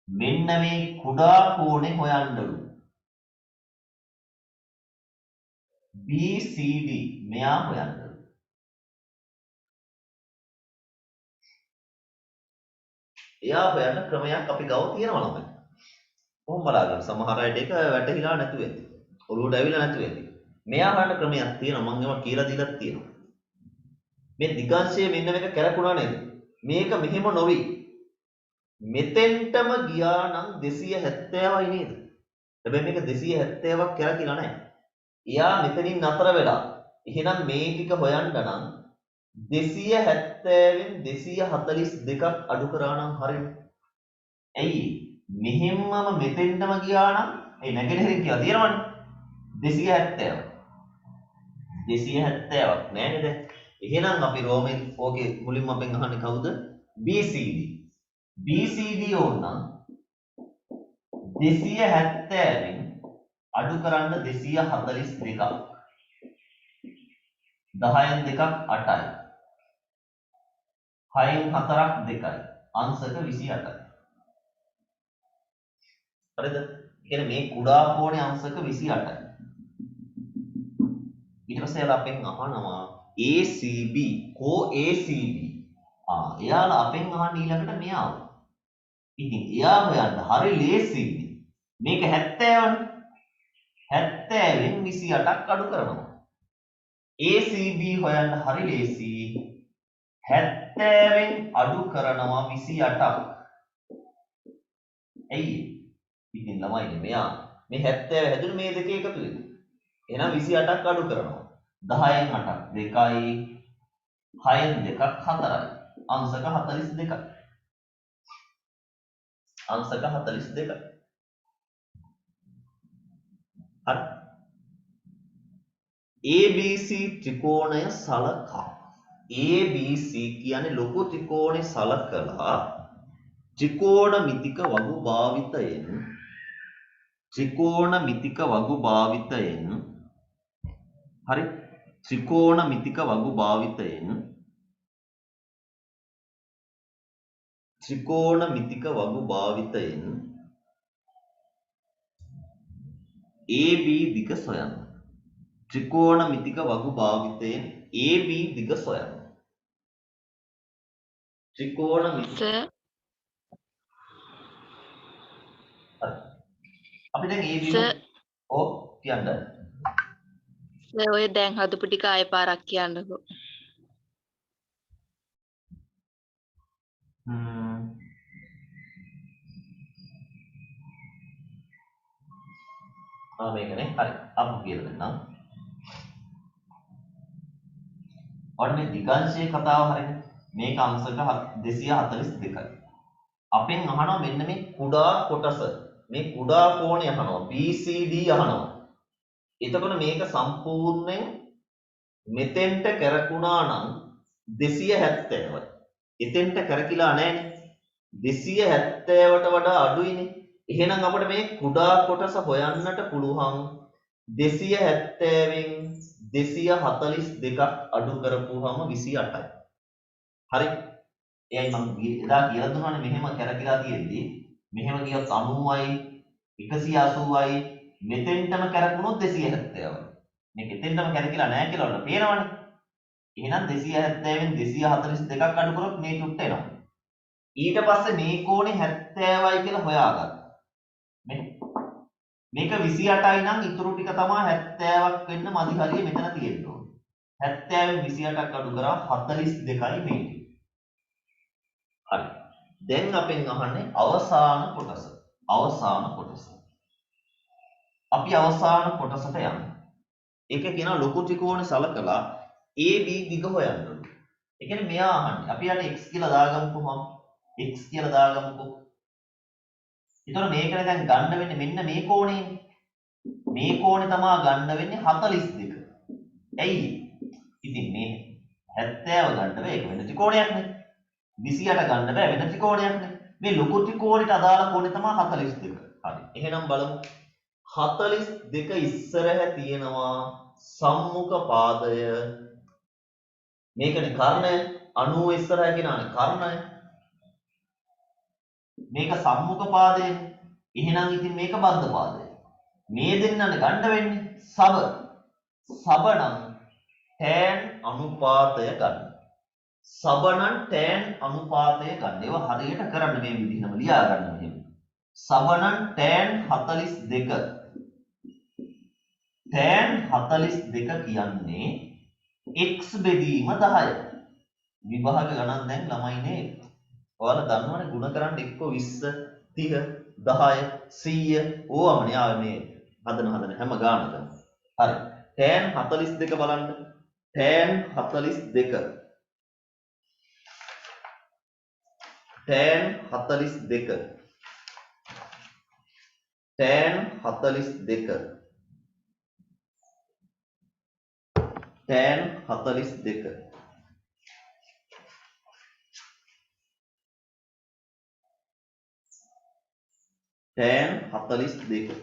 මෙන්න මේ කුඩා කෝණේ හොයන්නලු. BCD මෙයා හොයන්නලු. එයා හොයන ක්‍රමයක් අපි ගාව තියෙනවා ළමයි. කොහොම බලාගන්න සමහර අයට ඒක වැටහිලා නැතුව ඇති. ඔළුවට ඇවිල්ලා නැතුව ඇති. මෙයා හොයන ක්‍රමයක් තියෙනවා මම ඒවා කියලා දීලා තියෙනවා. මේ දිගංශය මෙන්න මේක කැරකුණා නේද? මේක මෙහෙම නොවි. මෙතෙන්ටම ගියා නම් 270යි නේද? හැබැයි මේක 270ක් කැරකිලා නැහැ. එයා මෙතනින් නතර වෙලා. එහෙනම් මේ ටික හොයන්න නම් 270න් 242ක් අඩු කරා නම් හරියන්නේ. ඇයි? මෙහෙම්මම මෙතෙන්ටම ගියා නම් ඒ නැගෙනහිරින් කියලා තියෙනවනේ 270. 270ක් නෑ නේද? එහෙනම් අපි රෝමෙන් ඕකේ මුලින්ම අපෙන් අහන්නේ කවුද? BCD. BCD ඕනනම් 270න් අඩු කරන්න 242ක්. 10න් 2ක් 8යි. 6න් 4ක් 2යි. අංශක 28යි. හරිද? කියන්නේ මේ කුඩා කෝණේ අංශක 28යි. ඊට පස්සේ අපෙන් අහනවා ACB කෝ ACB. එයාලා අපෙන් අහන්න ඊළඟට මෙයාව. ඉතින් එයා හොයන්න හරි ලේසියි. මේක 70නේ. 70න් 28ක් අඩු කරනවා. ACB හොයන්න හරි ලේසියි. 70න් අඩු කරනවා 28ක්. ඇයි? ඉතින් ළමයි මෙයා මේ 70 හැදුනේ මේ දෙකේ එකතු වෙන. එහෙනම් 28ක් අඩු කරනවා. 10න් 8ක් 2යි. 6න් 2ක් 4යි. අංශක 42යි. අංශක 42යි. හරි. ABC ත්‍රිකෝණය සලකා. ABC කියන්නේ ලොකු ත්‍රිකෝණේ සලකලා ත්‍රිකෝණමිතික වගු භාවිතයෙන් හරි ත්‍රිකෝණමිතික වගු භාවිතයෙන් AB දිග සොයන්න. ත්‍රිකෝණමිතික වගු භාවිතයෙන් AB දිග සොයන්න. ත්‍රිකෝණමිතික අපි දැන් AB ඔව් කියන්න. ඔය දැන් හදපු ටික ආයෙ පාරක් කියන්නකෝ. මේකනේ හරි අපි කියලා දෙන්නම්. ඔන්න මේ දිගංශයේ කතාව හරිනේ. මේක අංශක 242යි. අපෙන් අහනවා මෙන්න මේ කුඩා කොටස මේ කුඩා කෝණය අහනවා BCD අහනවා. එතකොට මේක සම්පූර්ණයෙන් මෙතෙන්ට කරකුණා නම් 270යි. එතෙන්ට කරකිලා නැහැනේ. 270ට වඩා අඩුයිනේ. එහෙනම් අපිට මේ කුඩා කොටස හොයන්නට පුළුවන් 270න් 242ක් අඩු කරපුවාම 28යි. හරි. එයයි මම එදා කියලා දුන්නානේ මෙහෙම කරකිලා තියෙද්දි මෙහෙම ගියොත් 90යි 180යි මෙතෙන්ටම කරකුණොත් 270යි. මේක එතෙන්ටම කරකිලා නැහැ කියලා වල පේනවනේ. එහෙනම් 270න් 242ක් අඩු කරොත් මේ චුට්ට එනවා. ඊට පස්සේ මේ කෝණේ 70යි කියලා හොයාගන්න. මේක 28යි නම් ඉතුරු ටික තමයි 70ක් වෙන්න මදි හරිය මෙතන තියෙන්න ඕනේ. 70න් 28ක් අඩු කරා 42යි මේ. හරි. දැන් අපෙන් අහන්නේ අවසාන කොටස. අපි අවසාන කොටසට යමු. ඒක කියනවා ලොකු ත්‍රිකෝණේ සලකලා AB දිග හොයන්න ඕනේ. ඒ කියන්නේ මෙයා අහන්නේ. අපි යන්නේ x කියලා දාගමුකෝ මම. x කියලා දාගමුකෝ. ඒතර මේකට දැන් ගන්න වෙන්නේ මෙන්න මේ කෝණේනේ. මේ කෝණේ තමයි ගන්න වෙන්නේ 42. ඇයි? ඉතින් මේ 70 ගන්න බෑ ඒක වෙන ත්‍රිකෝණයක්නේ. 28 ගන්න බෑ වෙන ත්‍රිකෝණයක්නේ. මේ ලොකු ත්‍රිකෝණයට අදාළ කෝණේ තමයි 42. හරි. එහෙනම් බලමු. 42 ඉස්සරහ තියෙනවා සම්මුඛ පාදය. මේකනේ කර්ණය 90 ඉස්සරහ කියනවානේ කර්ණය. මේක සම්මුඛ පාදයනේ. එහෙනම් ඉතින් මේක බද්ධ පාදය. මේ දෙන්නනේ ගන්න වෙන්නේ සබ. සබ නම් tan අනුපාතය ගන්න. සබනන් tan අනුපාතය ගන්න. ඒවා හරියට කරන්න මේ විදිහම ලියා ගන්න මෙහෙම. සබනන් tan 42 tan 42 කියන්නේ x බෙදීම 10. විභාග ගණන් දැන් ළමයිනේ ඔයාලා දන්නවනේ ಗುಣ කරන්න එක්ක 20 30 10 100 ඕවමනේ ආවේ මේ හදන හැම ගානකම. හරි. tan 42 බලන්න. tan 42 tan 42 tan 42 tan 42 tan 42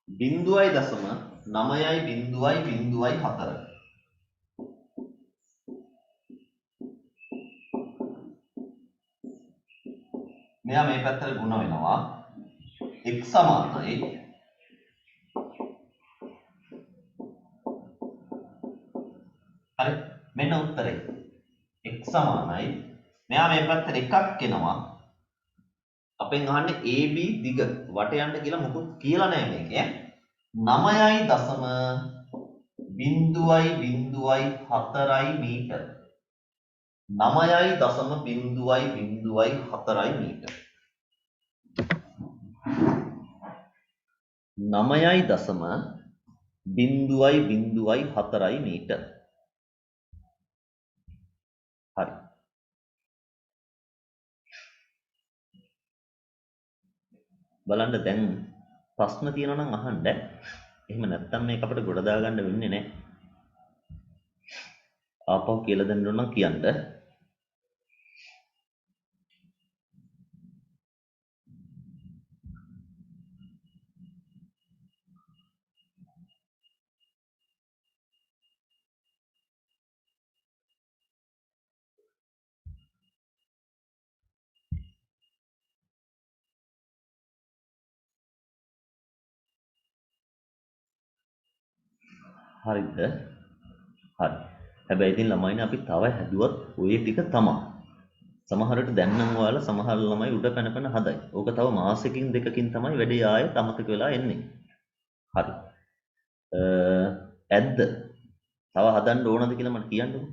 බිංදුවයි දශම 9යි බිංදුවයි බිංදුවයි 4 මෙයා මේ පැත්තට ගුණ වෙනවා x සමානයි හරි මෙන්න උත්තරේ x සමානයි මෙයා මේ පැත්තට එකක් එනවා අපෙන් අහන්නේ AB දිග වට යන්න කියලා මොකුත් කියලා නැහැ මේකේ 9.0.4 මීටර 9.0.4 මීටර 9.0.4 මීටර හරි බලන්න දැන් ප්‍රශ්න තියෙනවා නම් අහන්න එහෙම නැත්නම් මේක අපිට ගොඩ දා ගන්න වෙන්නේ නැහැ ආපහු කියලා දෙන්න ඕන නම් කියන්න හරිද හරි හැබැයි ඉතින් ළමයිනේ අපි තව හැදුවත් ඔය ටික තමයි සමහරට දැන් නම් ඔයාලා සමහර ළමයි උඩ පැන හදයි ඕක තව මාසෙකින් දෙකකින් තමයි වැඩේ ආයෙත් අමතක වෙලා එන්නේ හරි ඇද්ද තව හදන්න ඕනද කියලා මට කියන්නකෝ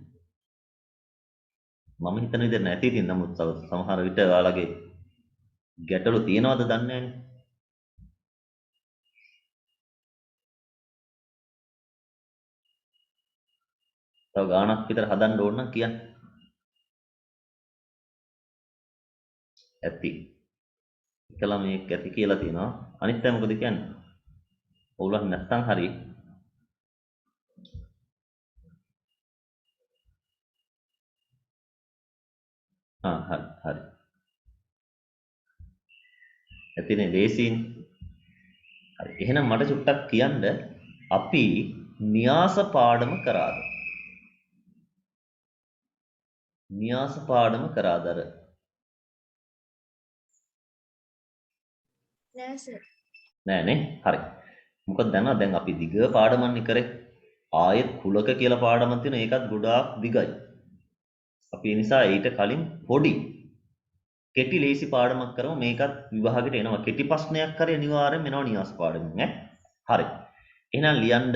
මම හිතන විදිහට නැති ඉතින් නමුත් තව සමහර විට ඔයාලගේ ගැටලු තියෙනවද දන්නේ නැහැ තව ගාණක් විතර හදන්න ඕන නම් කියන්න. ඇති. එකලා මේක ඇති කියලා තියෙනවා. අනිත් අය මොකද කියන්නේ? ඔයගොල්ලන් නැත්තම් හරි. හරි. ඇතිනේ දේශීන්. හරි. එහෙනම් මට චුට්ටක් කියන්න අපි න්‍යාස පාඩම කරාද? න්‍යාස පාඩම කරාදර? නෑ සර්. නෑනේ. හරි. මොකද දැන් අපි දිග පාඩමන්නේ කරේ. ආයෙත් කුලක කියලා පාඩමක් තියෙන ඒකත් ගොඩාක් දිගයි. අපි ඒ නිසා ඊට කලින් පොඩි කෙටි ලේසි පාඩමක් කරමු මේකත් විභාගෙට එනවා කෙටි ප්‍රශ්නයක් කරේ අනිවාර්යෙන් එනවා න්‍යාස පාඩමෙන් ඈ හරි එහෙනම් ලියන්න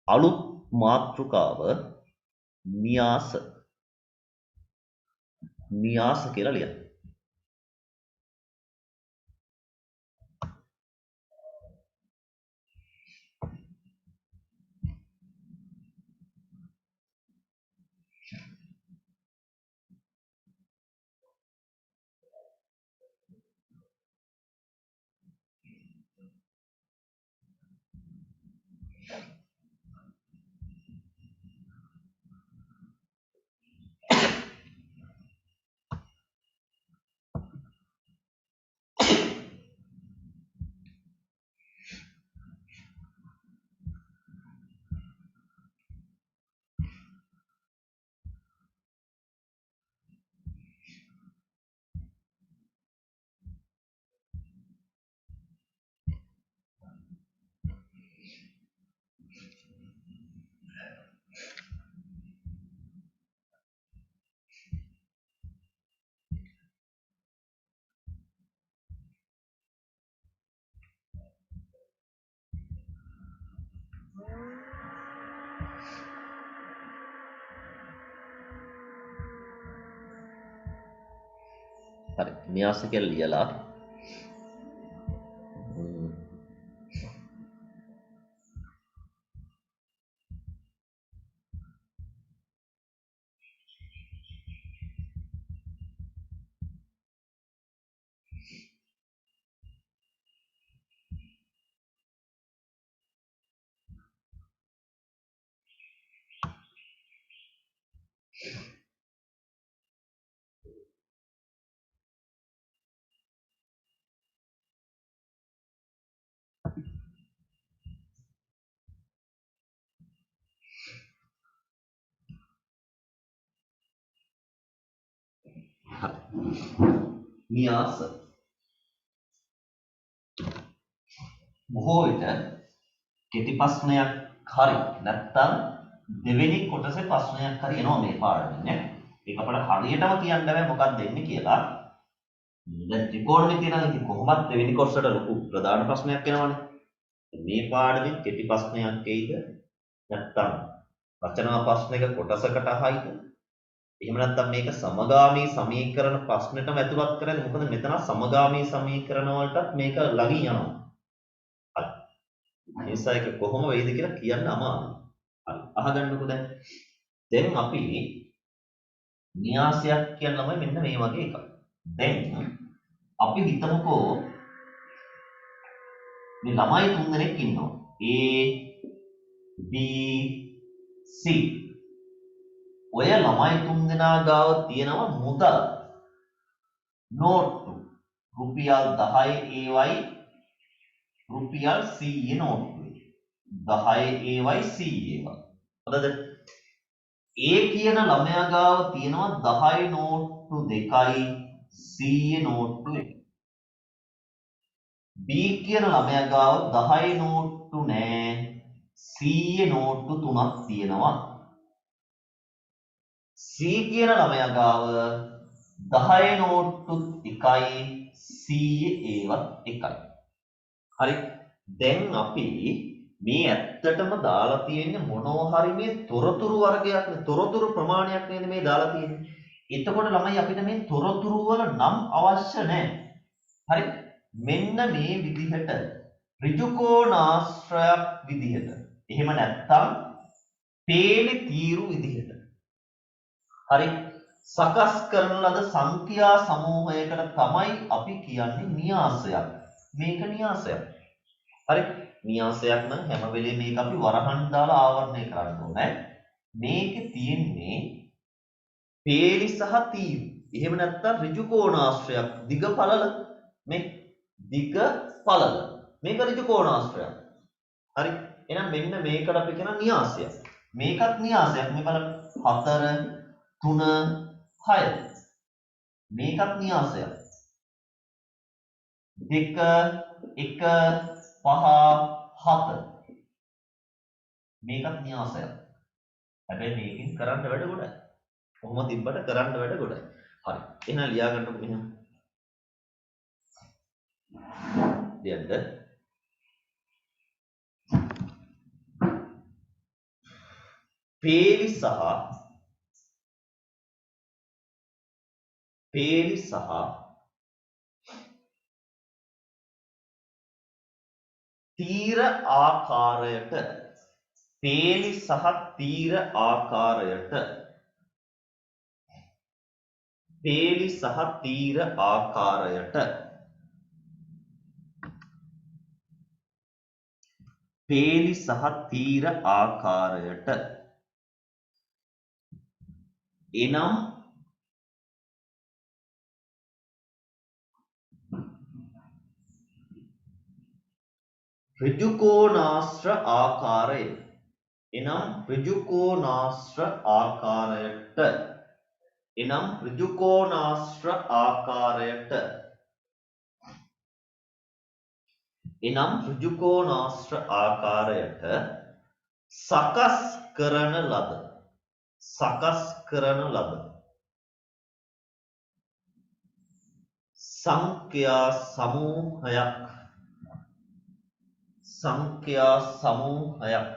අලුත් මාතෘකාව න්‍යාස කියලා ලියන්න හරි න්‍යාස කියලා ලියලා න්‍යාස බොහෝ විට කෙටි ප්‍රශ්නයක් හරි නැත්නම් දෙවෙනි කොටසේ ප්‍රශ්නයක් හරි එනවා මේ පාඩමෙන් නේ. ඒක අපිට හරියටම කියන්න බෑ මොකක්ද දෙන්නේ කියලා. දැන් ත්‍රිකෝණමිතිය නම් ඉතින් කොහොමද දෙවෙනි කොටසට ලොකු ප්‍රධාන ප්‍රශ්නයක් එනවනේ. මේ පාඩමෙන් කෙටි ප්‍රශ්නයක් එයිද නැත්නම් රචනා ප්‍රශ්නයක කොටසකට අහයිද? එහෙම නැත්නම් මේක සමගාමී සමීකරණ ප්‍රශ්නෙටම ඇතුළත් කරන්නේ. මොකද මෙතන සමගාමී සමීකරණ වලටත් මේක ළඟින් යනවා. හරි. නිසා ඒක කොහොම වෙයිද කියලා කියන්න අමාරුයි. හරි. අහගන්නකෝ දැන්. දැන් අපි න්‍යාසයක් කියන ළමයි මෙන්න මේ වගේ එකක්. දැන් අපි හිතමුකෝ මේ ළමයි තුන් දෙනෙක් ඉන්නවා. A B C ඔය ළමයි තුන් දෙනා ගාව තියෙනවා මුදල් නෝට්ටු රුපියල් 10 ඒවයි රුපියල් 100 නෝට්ටුයි 10 ඒවයි 100 ඒවා. හරිද? A කියන ළමයා ගාව තියෙනවා 10 නෝට්ටු දෙකයි 100 නෝට්ටු එකයි. B කියන ළමයා ගාව 10 නෝට්ටු නෑ 100 නෝට්ටු 3ක් තියෙනවා. C කියන ළමයා ගාව 10 නෝට්ටුත් එකයි 100 ඒවත් එකයි. හරි. දැන් අපි මේ ඇත්තටම දාලා තියෙන්නේ මොනවා හරි මේ තොරතුරු වර්ගයක් නේ තොරතුරු ප්‍රමාණයක් නේද මේ දාලා තියෙන්නේ. එතකොට ළමයි අපිට මේ තොරතුරු වල නම් අවශ්‍ය නැහැ. හරි. මෙන්න මේ විදිහට ඍජු කෝණාශ්‍රයක් විදිහට. එහෙම නැත්නම් පේලි තීරු විදිහට. හරි. සකස් කරන ලද සංඛ්‍යා සමූහයකට තමයි අපි කියන්නේ න්‍යාසයක්. මේක න්‍යාසයක්. හරි. න්‍යාසයක් නම් හැම වෙලේම මේක අපි වරහන් දාලා ආවරණය කරන්න ඕනේ. මේකේ තියෙන්නේ පේලි සහ තීරු. එහෙම නැත්නම් ඍජු කෝණාශ්‍රයක් දිග පළල මේ දිග පළල. මේක ඍජු කෝණාශ්‍රයක්. හරි. එහෙනම් මෙන්න මේකට අපි කියන න්‍යාසයක්. මේකත් න්‍යාසයක්. මේ බලන්න 4 3 6 මේකත් න්‍යාසයක්. 2 1 5 7 මේකත් න්‍යාසයක්. හැබැයි මේකෙන් කරන්න වැඩ ගොඩයි. කොහොම තිබ්බට කරන්න වැඩ ගොඩයි. හරි. එහෙනම් ලියා ගන්නකො මෙහෙම. ලියන්න. පේලි සහ තීර ආකාරයට පේලි සහ තීර ආකාරයට පේලි සහ තීර ආකාරයට පේලි සහ තීර ආකාරයට එනම් ඍජු කෝණාශ්‍ර ආකාරය එනම් ඍජු කෝණාශ්‍ර ආකාරයට එනම් ඍජු කෝණාශ්‍ර ආකාරයට එනම් ඍජු කෝණාශ්‍ර ආකාරයට සකස් කරන ලද සංඛ්‍යා සමූහයක්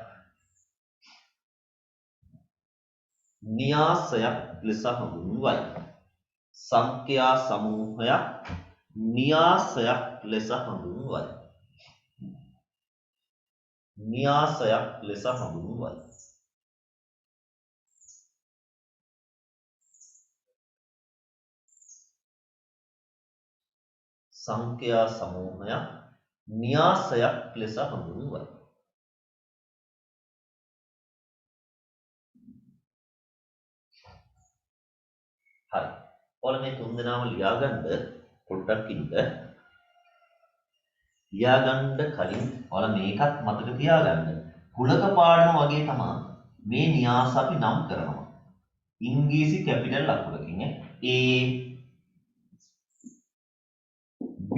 න්‍යාසයක් ලෙස හඳුන්වයි. සංඛ්‍යා සමූහයක් න්‍යාසයක් ලෙස හඳුන්වයි. න්‍යාසයක් ලෙස හඳුන්වයි. සංඛ්‍යා සමූහයක් න්‍යාසයක් ලෙස හඳුන්වයි. හරි. ඔයාලා මේ තුන් දෙනාම ලියාගන්න පොඩ්ඩක් ඉන්න. ලියාගන්න කලින් ඔයාලා මේකත් මතක තියාගන්න. කුලක පාඩම වගේ තමයි මේ න්‍යාස අපි නම් කරනවා. ඉංග්‍රීසි කැපිටල් අකුරකින් A B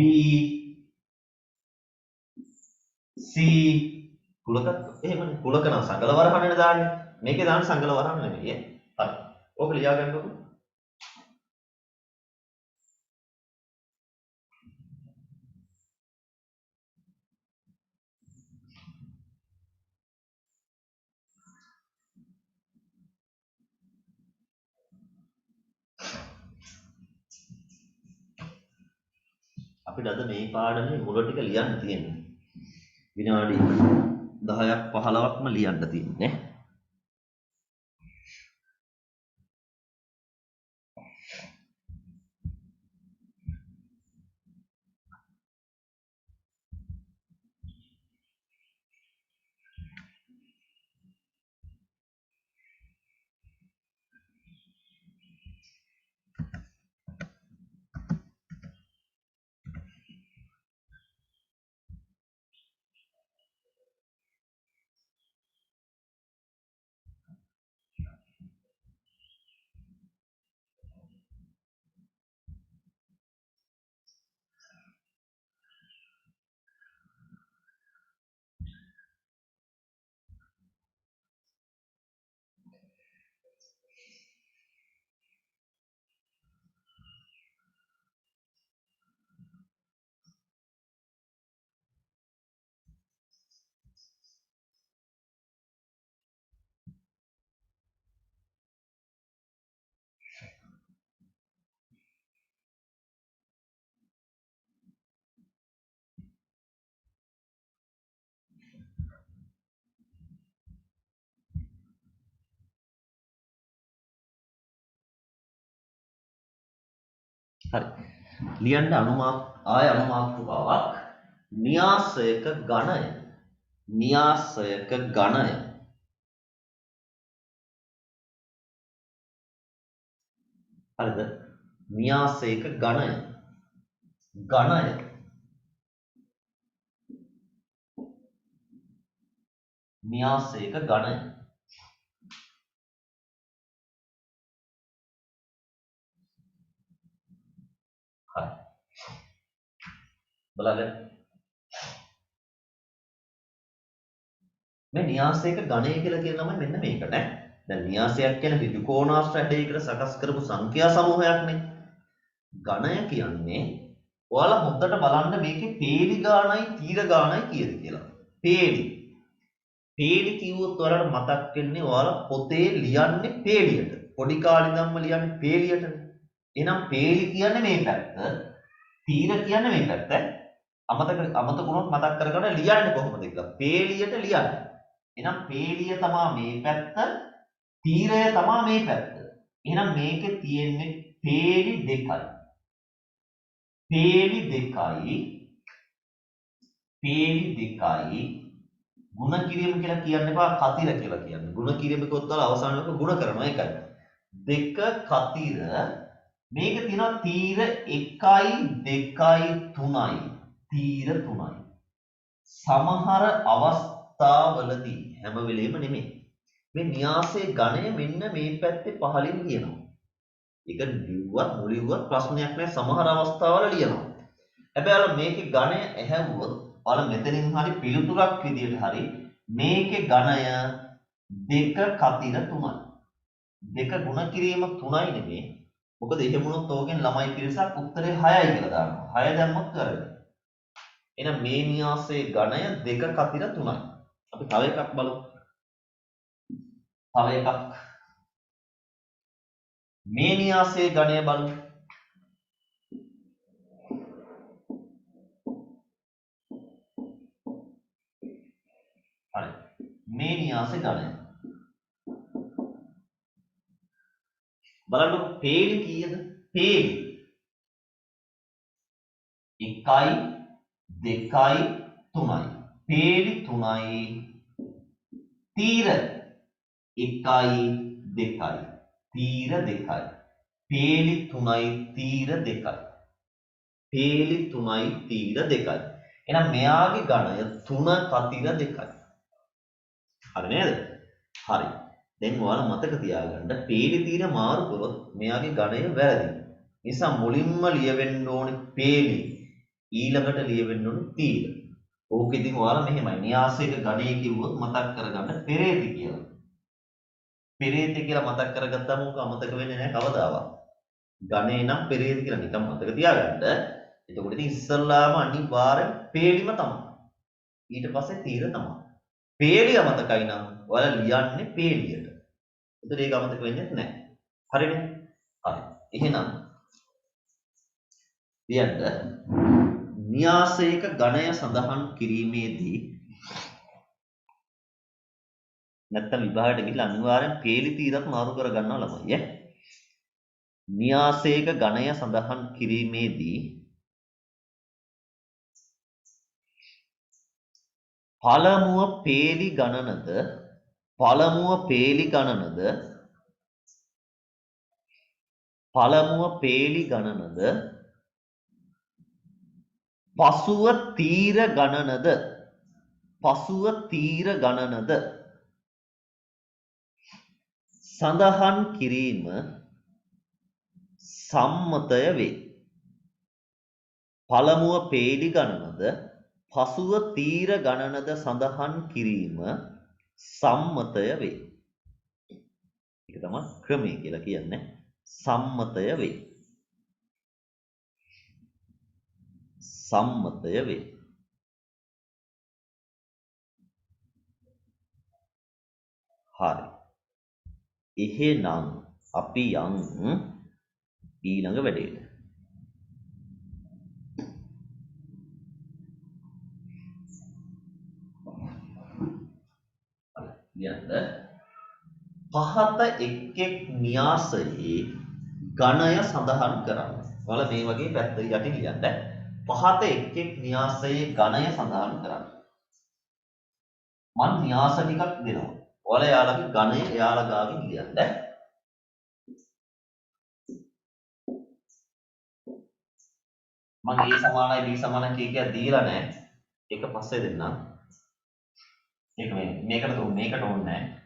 C කුලක එහෙමනේ කුලක නම් සංගල වරහණනේ දාන්නේ. මේකේ දාන්නේ සංගල වරහණ නෙමෙයි. හරි. ඕක ලියාගන්නකො. අපිට අද මේ පාඩමේ මුල ටික ලියන්න තියෙන්නේ. විනාඩි 10ක් 15ක්ම ලියන්න තියෙන්නේ. හරි. ලියන්න අනුමාත්‍රිකාවක් න්‍යාසයක ඝණය. න්‍යාසයක ඝණය. හරිද? න්‍යාසයක ඝණය. ඝණය. න්‍යාසයක ඝණය. හරි. බලන්න. මේ න්‍යාසයක ඝණය කියලා කියන ළමයි මෙන්න මේක නේ. දැන් න්‍යාසයක් කියන්නේ ඍජුකෝණාශ්‍ර හැඩයකට සකස් කරපු සංඛ්‍යා සමූහයක්නේ. ඝණය කියන්නේ ඔයාලා හොද්දට බලන්න මේකේ පේලි ගාණයි තීර ගාණයි කීයද කියලා. පේලි. පේලි කිව්වොත් ඔයාලට මතක් වෙන්නේ ඔයාලා පොතේ ලියන්නේ පේලියට. පොඩි කාලේ ඉඳන්ම ලියන්නේ පේලියටනේ. එහෙනම් පේලි කියන්නේ මේ පැත්ත, තීර කියන්නේ මේ පැත්ත. අමතක වුණොත් මතක් කරගන්න ලියන්නේ කොහොමද කියලා. පේලියට ලියන්නේ. එහෙනම් පේලිය තමයි මේ පැත්ත, තීරය තමයි මේ පැත්ත. එහෙනම් මේකේ තියෙන්නේ පේලි දෙකයි. පේලි දෙකයි ಗುಣ කිරීම කියලා කියන්න එපා කතිර කියලා කියන්න. ಗುಣ කිරීම කිව්වොත් අවසානයක ಗುಣ කරනවා ඒකයි. දෙක කතිර මේක තියෙනවා තීර 1යි 2යි 3යි. තීර 3යි. සමහර අවස්ථාවලදී හැම වෙලෙම නෙමෙයි. මේ න්‍යාසයේ ඝණය මෙන්න මේ පැත්තේ පහළින් ලියනවා. ඒක ලිව්වත් මුලිව්වත් ප්‍රශ්නයක් නෑ සමහර අවස්ථාවල ලියනවා. හැබැයි මේකේ ඝණය ඇහැව්වොත් ඔයාලා මෙතනින් හරි පිළිතුරක් විදියට හරි මේකේ ඝණය 2 කතිර 3යි. 2 ගුණ කිරීම 3යි නෙමෙයි. මොකද එහෙම වුණොත් ඕකෙන් ළමයි පිරිසක් උත්තරේ 6යි කියලා දානවා. 6 දැම්මොත් වැරදි. එහෙනම් මේ න්‍යාසයේ ඝණය 2 කතිර 3යි. අපි තව එකක් බලමු. තව එකක්. මේ න්‍යාසයේ ඝණය බලමු. මේ න්‍යාස ගණය. බලන්න පේලි කීයද? පේලි 1යි 2යි 3යි. පේලි 3යි තීර 1යි 2යි. තීර 2යි. පේලි 3යි තීර 2යි. පේලි 3යි තීර 2යි. එහෙනම් මෙයාගේ ගණය 3 කතිර 2යි. හරි නේද? හරි. දැන් ඔයාලා මතක තියාගන්න පේලි තීර මාරු කරොත් මෙයාගේ ගණය වැරදි. නිසා මුලින්ම ලියවෙන්න ඕනේ පේලි. ඊළඟට ලියවෙන්න ඕනේ තීර. ඕක ඉතින් ඔයාලා මෙහෙමයි. න්‍යාසයක ගණය කිව්වොත් මතක් කරගන්න පෙරේති කියලා. පෙරේති කියලා මතක් කරගත්තාම ඕක අමතක වෙන්නේ නැහැ කවදාවත්. ගණේ නම් පෙරේති කියලා නිකන් මතක තියාගන්න. එතකොට ඉතින් ඉස්සල්ලාම අනිවාර්යෙන් පේලිම තමයි. ඊට පස්සේ තීර තමයි. පේලිය මතකයි නම් ඔයාලා ලියන්නේ පේලියට. එතකොට ඒක අමතක වෙන්නේ නැහැ. හරිනේ? හරි. එහෙනම් ලියන්න න්‍යාසයක ගණය සඳහන් කිරීමේදී නැත්තම් විභාගයට ගිහිල්ලා අනිවාර්යෙන් පේලි තීරත් මාරු කරගන්නවා ළමයි ඈ. න්‍යාසයක ගණය සඳහන් කිරීමේදී පළමුව පේලි ගණනද පසුව තීර ගණනද සඳහන් කිරීම සම්මතය වේ. පළමුව පේලි ගණනද පසුව තීර ගණනද සඳහන් කිරීම සම්මතය වේ. ඒක තමයි ක්‍රමය කියලා කියන්නේ. සම්මතය වේ. හරි. එහෙනම් අපි යමු ඊළඟ වැඩේට. ලියන්න පහත එක් න්‍යාසයේ ගණය සඳහන් කරන්න. ඔයාලා මේ වගේ පැත්ත යටින් ලියන්න. පහත එක් න්‍යාසයේ ගණය සඳහන් කරන්න. මම න්‍යාස ටිකක් දෙනවා. ඔයාලා යාළගේ ගණය එයාලා ගාවින් ලියන්න. මම A සමානයි B සමානයි කිය දීලා නැහැ. ඒක පස්සේ දෙන්නම්. ඒක මේකට ඕනේ නැහැ.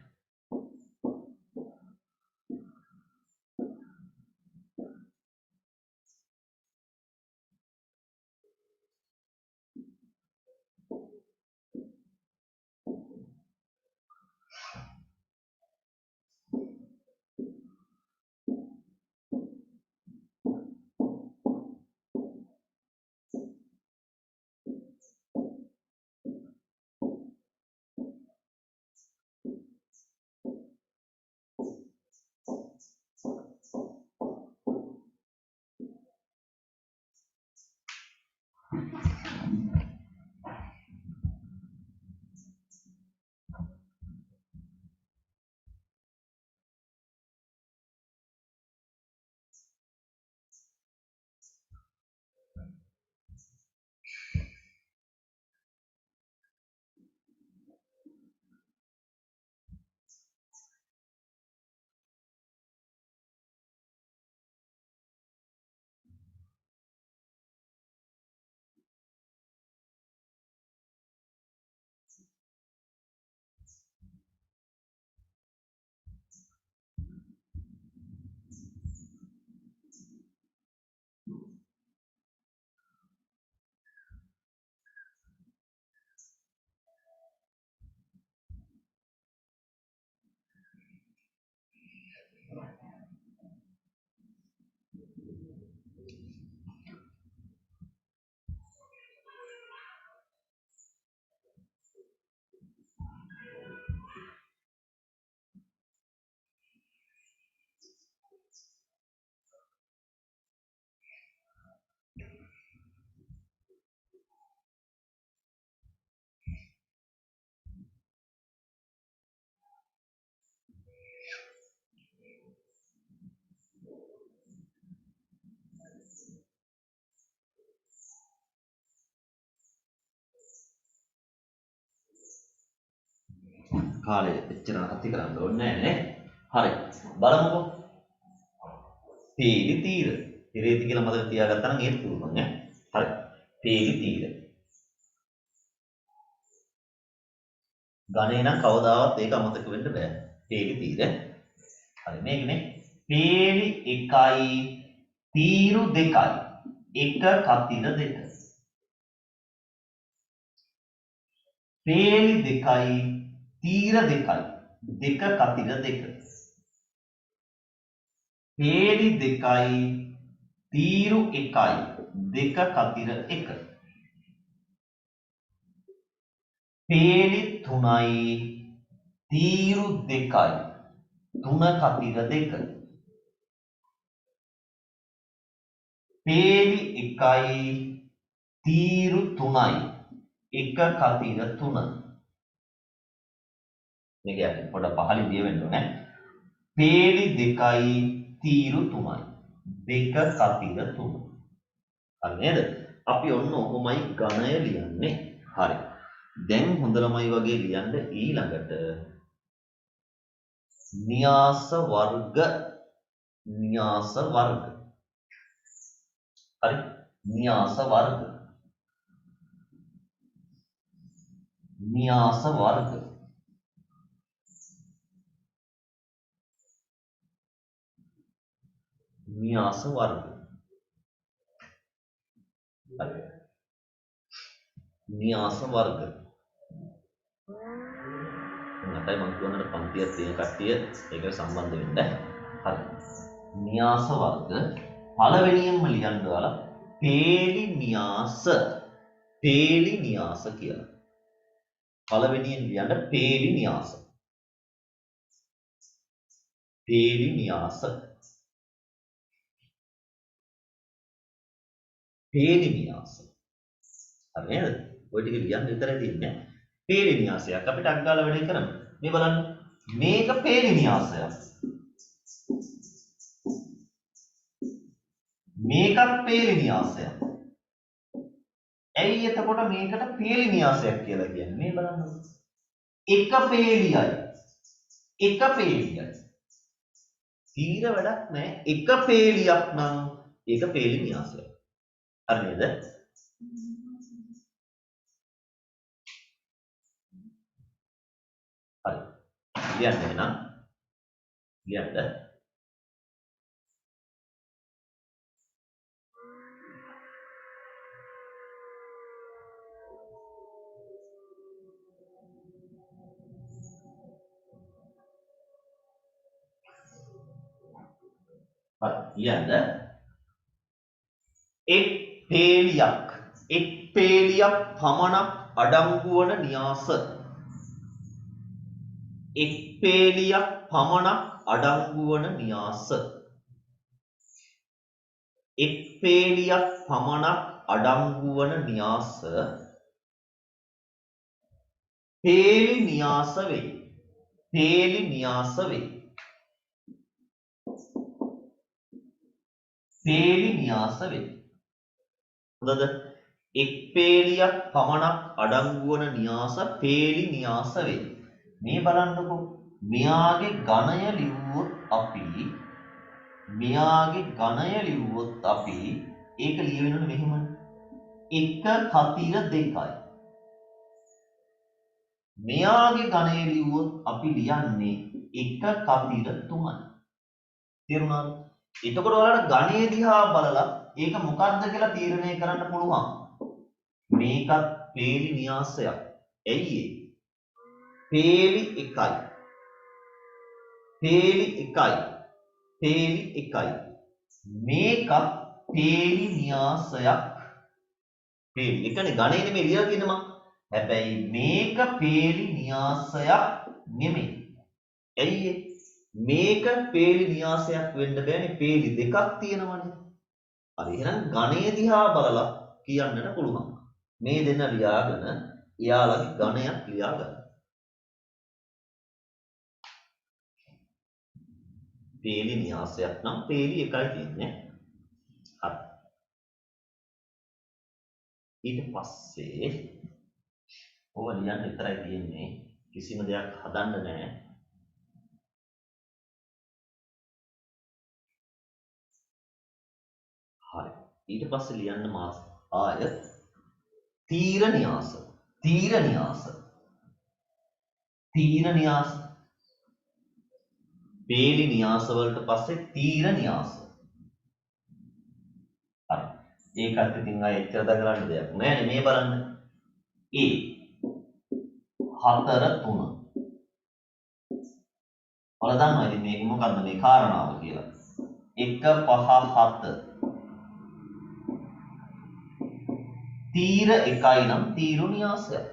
කාලේ එච්චර නැති කරන්න ඕනේ නැහැ නේ. හරි. බලමුකෝ. පේලි තීර. තිරේති කියලා මතක තියාගත්තා නම් ඒත් පුළුවන් ඈ. හරි. පේලි තීර. ගණේ නම් කවදාවත් ඒක අමතක වෙන්න බෑ. පේලි තීර. හරි මේකනේ. පේලි 1යි තීරු 2යි. 1 කතිර 2. පේලි 2යි තීර 2යි. 2 කතිර 2. පේලි 2යි තීරු 1යි. 2 කතිර 1. පේලි 3යි තීරු 2යි. 3 කතිර 2. පේලි 1යි තීරු 3යි. 1 කතිර 3. මේක යටින් පොඩ පහලින් ලියවෙන්න ඕනේ. පේලි 2යි තීරු 3යි. 2 කතිර 3. හරි නේද? අපි ඔන්න ඔහොමයි ගණය ලියන්නේ. හරි. දැන් හොඳ ළමයි වගේ ලියන්න ඊළඟට න්‍යාස වර්ග හරි න්‍යාස වර්ග හරි න්‍යාස වර්ග නැත්නම් මම කියවන්නට පන්තියක් තියෙන කට්ටිය ඒකට සම්බන්ධ වෙන්න. හරි. න්‍යාස වර්ග පළවෙනියෙන්ම ලියන්න දාලා පේලි න්‍යාස කියලා. පළවෙනියෙන් ලියන්න පේලි න්‍යාස. හරි නේද? ඔය ටික ලියන්න විතරයි තියෙන්නේ. පේලි න්‍යාසයක් අපිට අග්ගාල වැඩේ කරමු. මේ බලන්න. මේක පේලි න්‍යාසයක්. මේකත් පේලි න්‍යාසයක්. ඇයි එතකොට මේකට පේලි න්‍යාසයක් කියලා කියන්නේ? මේ බලන්න. එක පේලියයි. තීර වැඩක් නැහැ. එක පේලියක් නම් ඒක පේලි න්‍යාසයක්. හරි නේද? හරි. ලියන්න එහෙනම්. ලියන්න. ලියන්න. එක් පේලියක් පමණක් අඩංගු වන න්‍යාස. එක් පේලියක් පමණක් අඩංගු වන න්‍යාස. එක් පේලියක් පමණක් අඩංගු වන න්‍යාස පේලි න්‍යාස වේ. පේලි න්‍යාස වේ. පේලි න්‍යාස වේ. හොඳද? එක් පේලියක් පමණක් අඩංගු වන න්‍යාස පේලි න්‍යාස වේ. මේ බලන්නකෝ. මෙයාගේ ඝණය ලිව්වොත් අපි ඒක ලියවෙන්නේ මෙහෙමනේ. 1 කතිර 2යි. මෙයාගේ ඝණය ලිව්වොත් අපි ලියන්නේ 1 කතිර 3යි. තේරුණාද? එතකොට ඔයාලට ඝණය දිහා බලලා ඒක මොකක්ද කියලා තීරණය කරන්න පුළුවන්. මේකත් පේලි න්‍යාසයක්. ඇයි ඒ? පේලි 1යි. මේකත් පේලි න්‍යාසයක්. පේලි එකනේ ඝණය නෙමෙයි ලියලා තියෙන්නේ මම. හැබැයි මේක පේලි න්‍යාසයක් නෙමෙයි. ඇයි ඒ? මේක පේලි න්‍යාසයක් වෙන්න බෑනේ. පේලි දෙකක් තියෙනවනේ. හරි එහෙනම් ඝණය දිහා බලලා කියන්නට පුළුවන්. මේ දෙන්න ලියාගෙන එයාලගේ ඝණයක් ලියා ගන්න. පේලි න්‍යාසයක් නම් පේලි එකයි තියෙන්නේ. හරි. ඊට පස්සේ ඔය ලියන්න විතරයි තියෙන්නේ. කිසිම දෙයක් හදන්න නැහැ. හරි. ඊට පස්සේ ලියන්න මාස් ආය තීර න්‍යාස. තීර න්‍යාස. තීර න්‍යාස. පේලි න්‍යාස වලට පස්සේ තීර න්‍යාස. හරි. ඒකත් ඉතින් අය එච්චර දගලන්න දෙයක් නෑ. මේ බලන්න. A 4 3. ඔයාලා දන්නවා ඉතින් මේක මොකද්ද මේ කාරණාව කියලා. 1 5 7. තීර 1යි නම් තීරු න්‍යාසයක්.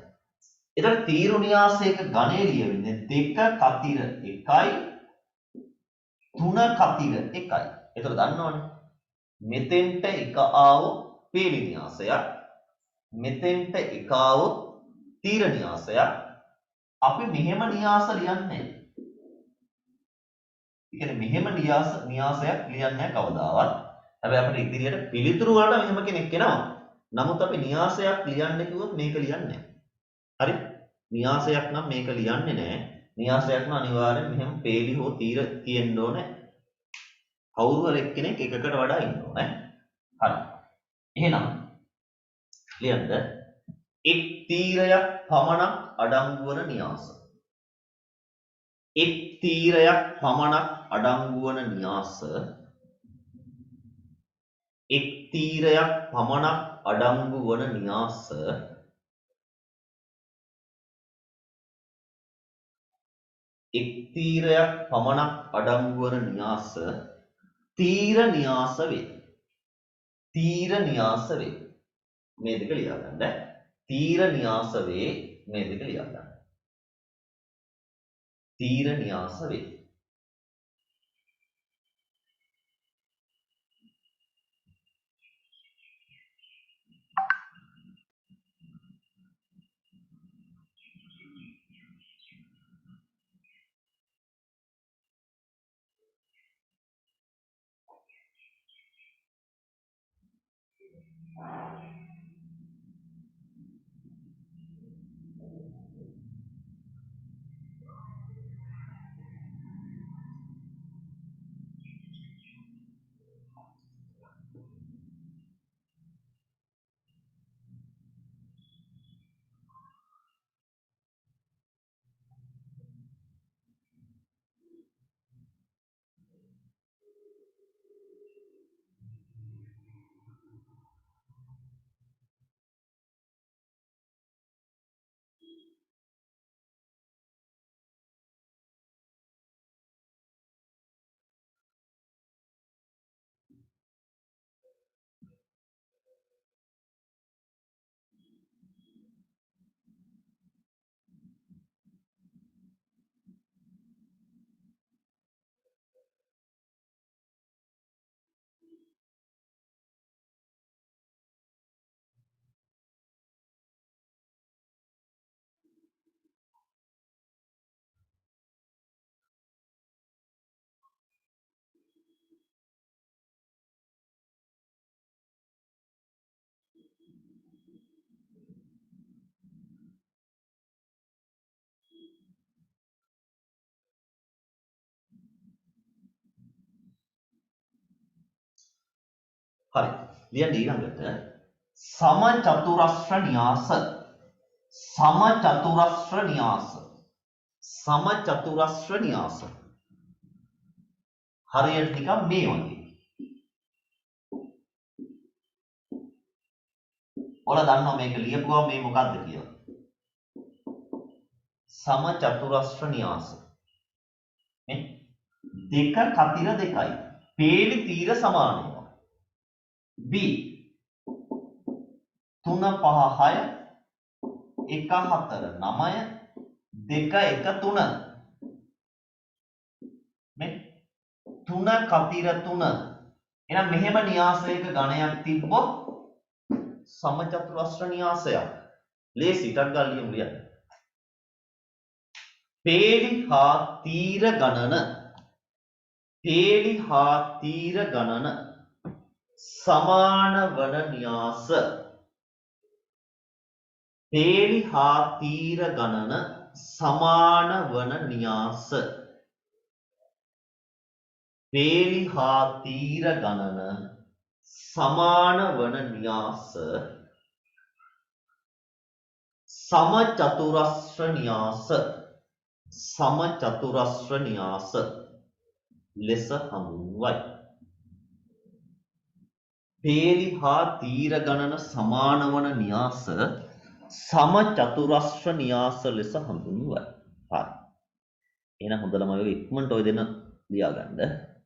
එතකොට තීරු න්‍යාසයක ගණය ලියවෙන්නේ 2 කතිර 1යි 3 කතිර 1යි. එතකොට දන්නවනේ. මෙතෙන්ට 1 ආවොත් පේලි න්‍යාසයක්. මෙතෙන්ට 1 ආවොත් තීර න්‍යාසයක්. අපි මෙහෙම න්‍යාස ලියන්නේ. ඒ කියන්නේ මෙහෙම න්‍යාසයක් ලියන්නේ කවදාවත්. හැබැයි අපිට ඉදිරියට පිළිතුරු වලට මෙහෙම කෙනෙක් එනවා. නමුත් අපි න්‍යාසයක් ලියන්න කිව්වොත් මේක ලියන්නේ නැහැ. හරි? න්‍යාසයක් නම් මේක ලියන්නේ නැහැ. න්‍යාසයක් නම් අනිවාර්යෙන් මෙහෙම පේලි හෝ තීර තියෙන්න ඕනේ. කවුරු හරි එක්කෙනෙක් එකකට වඩා ඉන්න ඕනේ. හරි. එහෙනම් ලියන්න එක් තීරයක් පමණක් අඩංගු වන න්‍යාස. එක් තීරයක් පමණක් අඩංගු වන න්‍යාස. එක් තීරයක් පමණක් අඩංගු වන න්‍යාස. එක් තීරයක් පමණක් අඩංගු වන න්‍යාස තීර න්‍යාස වේ. තීර න්‍යාස වේ. මේ දෙක ලියා ගන්න. තීර න්‍යාස වේ. මේ දෙක ලියා ගන්න. තීර න්‍යාස වේ. හරි. ලියන්න ඊළඟට සම චතුරස්‍ර න්‍යාස. සම චතුරස්‍ර න්‍යාස. සම චතුරස්‍ර න්‍යාස. හරියට නිකන් මේ වගේ. ඔයාලා දන්නවා මේක ලියපුවා මේ මොකක්ද කියලා. සම චතුරස්‍ර න්‍යාස. මේ දෙක කතිර දෙකයි. පේලි තීර සමානයි. B 3 5 6 1 4 9 2 1 3 මේ 3 කතිර 3 එහෙනම් මෙහෙම න්‍යාසයක ගණයක් තිබ්බොත් සමචතුරස්‍ර න්‍යාසයක් ලේසි ටක් ගාලා ලියමු ලියන්න. පේලි හා තීර ගණන පේලි හා තීර ගණන සමාන වන න්‍යාස. පේලි හා තීර ගණන සමාන වන න්‍යාස පේලි හා තීර ගණන සමාන වන න්‍යාස සමචතුරස්‍ර න්‍යාස ලෙස හඳුන්වයි. පේලි හා තීර ගණන සමාන වන න්‍යාස සමචතුරස්‍ර න්‍යාස ලෙස හඳුන්වයි. හරි. එහෙනම් හොඳටම ඔය ඉක්මනට ඔය දෙන ලියා ගන්න.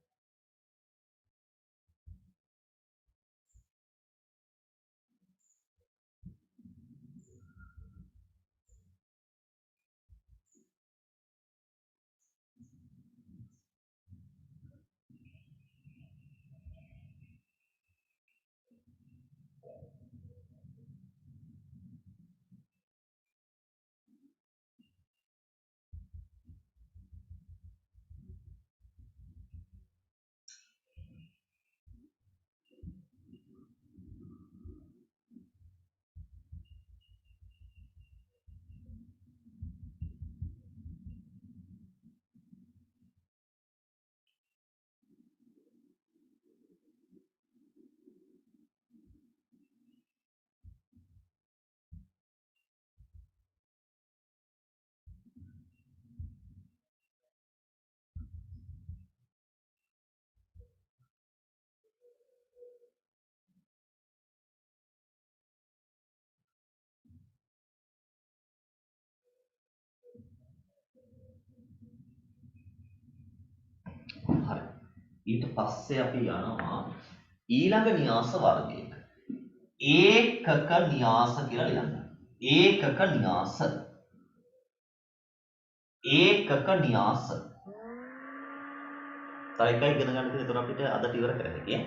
හරි. ඊට පස්සේ අපි යනවා ඊළඟ න්‍යාස වර්ගයකට. ඒකක න්‍යාස කියලා ලියන්න. ඒකක න්‍යාස. තව එකයි ඉගෙන ගන්න තියෙන. ඒතර අපිට අදට ඉවර කරන්න කිය.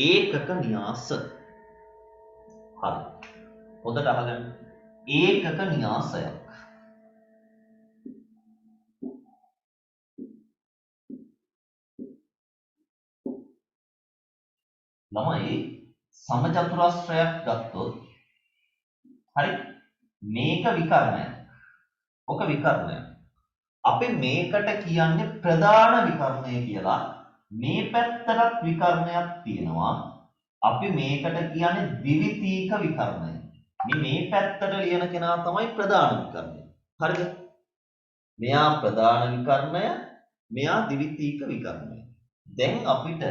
ඒකක න්‍යාස. හරි. හොඳට අහගන්න. ඒකක න්‍යාසයක්. ළමයි සමචතුරස්‍රයක් ගත්තොත් හරි මේක විකර්ණයක්. ඔක විකර්ණයක්. අපි මේකට කියන්නේ ප්‍රධාන විකර්ණය කියලා. මේ පැත්තටත් විකර්ණයක් තියෙනවා. අපි මේකට කියන්නේ ද්විතීක විකර්ණය. මේ පැත්තට ලියන කෙනා තමයි ප්‍රධාන විකර්ණය. හරිද? මෙයා ප්‍රධාන විකර්ණය, මෙයා ද්විතීක විකර්ණය. දැන් අපිට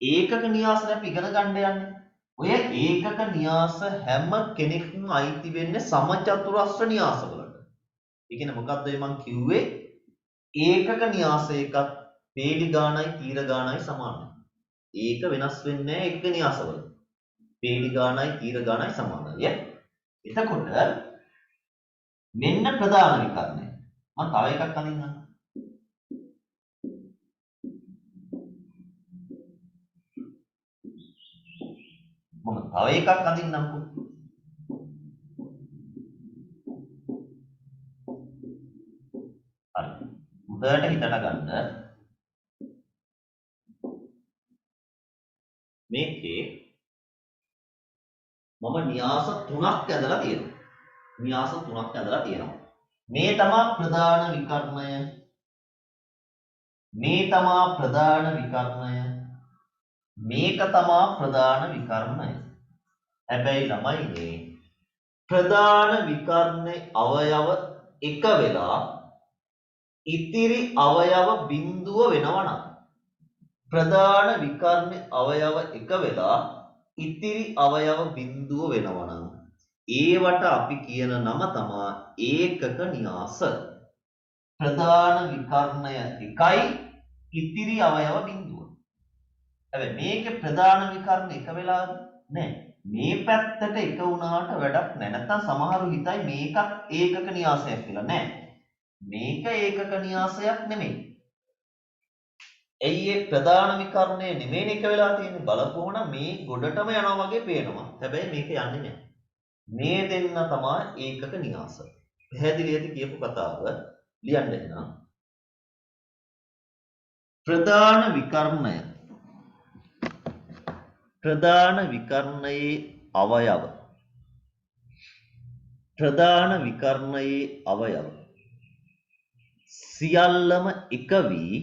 ඒකක න්‍යාස අපි ඉගෙන ගන්න යන්නේ. ඔය ඒකක න්‍යාස හැම කෙනෙක්ම අයිති වෙන්නේ සමචතුරස්‍ර න්‍යාසවලට. ඒ කියන්නේ මොකද්ද මම කිව්වේ? ඒකක න්‍යාසයකත් පේලි ගානයි තීර ගානයි සමානයි. ඒක වෙනස් වෙන්නේ නැහැ ඒකක න්‍යාසවල. පේලි ගානයි තීර ගානයි සමානයි. එතකොට මෙන්න ප්‍රධාන විකර්ණය. මම තව එකක් අඳින්නම්. මම තව එකක් අඳින්නම්කෝ. හරි. උදේට හිතට ගන්න. මේකේ මම න්‍යාස 3ක් ඇදලා තියෙනවා. මේ තමා ප්‍රධාන විකර්ණය. මේක තමා ප්‍රධාන විකර්ණය. හැබැයි ළමයිනේ ප්‍රධාන විකර්ණේ අවයව එක වෙලා ඉතිරි අවයව බිඳුව වෙනවා නම් ප්‍රධාන විකර්ණේ අවයව එක වෙලා ඉතිරි අවයව බිඳුව වෙනවා නම් ඒවට අපි කියන නම තමයි ඒකක න්‍යාස. ප්‍රධාන විකර්ණය එකයි ඉතිරි අවයව බිඳුව. හැබැයි මේකේ ප්‍රධාන විකර්ණ එක වෙලාද නැහැ. මේ පැත්තට එක වුණාට වැඩක් නැහැ. නැත්තම් සමහරු හිතයි මේකත් ඒකක න්‍යාසයක් කියලා. නෑ. මේක ඒකක න්‍යාසයක් නෙමෙයි. ඇයි ඒ ප්‍රධාන විකර්ණය නෙමෙයි එක වෙලා තියෙන්නේ. බලපුවම මේ ගොඩටම යනවා වගේ පේනවා. හැබැයි මේක යන්නේ නැහැ. මේ දෙන්න තමයි ඒකක න්‍යාස. පැහැදිලිද කියපු කතාව? ලියන්න එනවා. ප්‍රධාන විකර්ණයේ අවයව ප්‍රධාන විකර්ණයේ අවයව සියල්ලම එක වී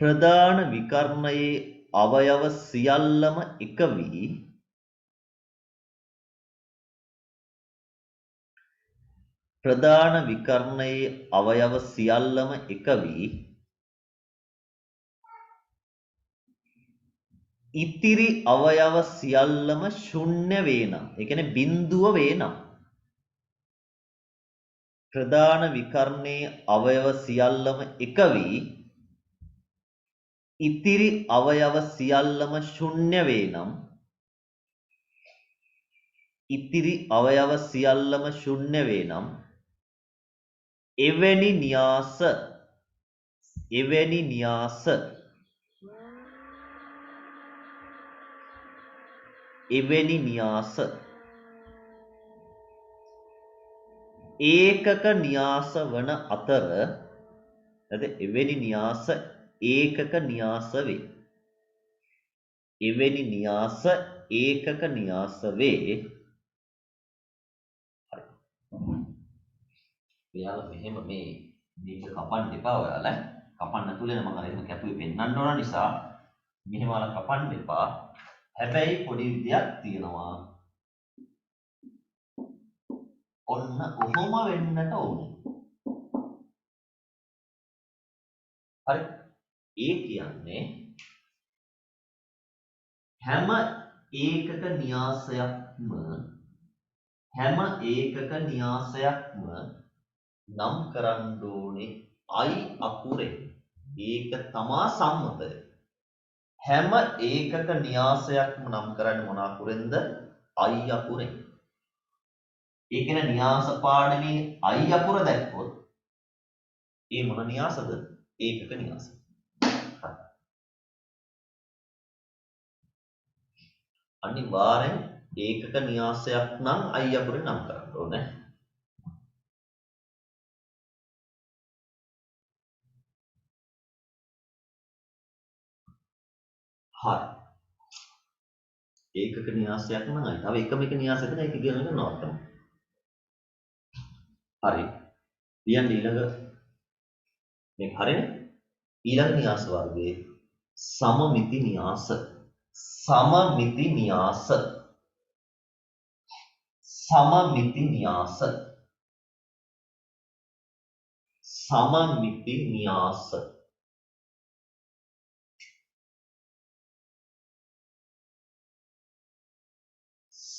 ප්‍රධාන විකර්ණයේ අවයව සියල්ලම එක වී ප්‍රධාන විකර්ණයේ අවයව සියල්ලම එක වී ඉතිරි අවයව සියල්ලම ශුන්‍ය වේ නම් ඒ කියන්නේ බිඳුව වේ නම් ප්‍රධාන විකර්ණයේ අවයව සියල්ලම එක වී ඉතිරි අවයව සියල්ලම ශුන්‍ය වේ නම් ඉතිරි අවයව සියල්ලම ශුන්‍ය වේ නම් එවැනි න්‍යාස ඒකක න්‍යාස වන අතර එවැනි න්‍යාස ඒකක න්‍යාස වේ. එවැනි න්‍යාස ඒකක න්‍යාස වේ. ඔයාලා මෙහෙම මේ මේක කපන්න එපා ඔයාලා. කපන්න නැතුලේ මම අර එහෙම කැපුවේ පෙන්වන්න ඕන නිසා මෙහෙම ඔයාලා කපන්න එපා. හැබැයි පොඩි විදියක් තියෙනවා. ඔන්න ඔහොම වෙන්නට ඕනේ. හරි. ඒ කියන්නේ හැම ඒකක න්‍යාසයක්ම නම් කරන්න ඕනේ I අකුරෙන්. ඒක තමා සම්මතය. හැම ඒකක න්‍යාසයක්ම නම් කරන්නේ මොන අකුරෙන්ද? I අකුරෙන්. ඒ කියන්නේ න්‍යාස පාඩමේ I අකුර දැක්කොත් ඒ මොන න්‍යාසද? ඒකක න්‍යාස. අනිවාර්යෙන් ඒකක න්‍යාසයක් නම් I අකුරෙන් නම් කරන්න ඕනේ. හරි. ඒකක න්‍යාසයක් නම් I. තව එකම එක න්‍යාසයකට ඒක ඉගෙන ගන්න නවත්තමු. හරි. ලියන්න ඊළඟ මේක හරිනේ. ඊළඟ න්‍යාස වර්ගයේ සමමිති න්‍යාස. සමමිති න්‍යාස. සමමිති න්‍යාස. සමමිති න්‍යාස.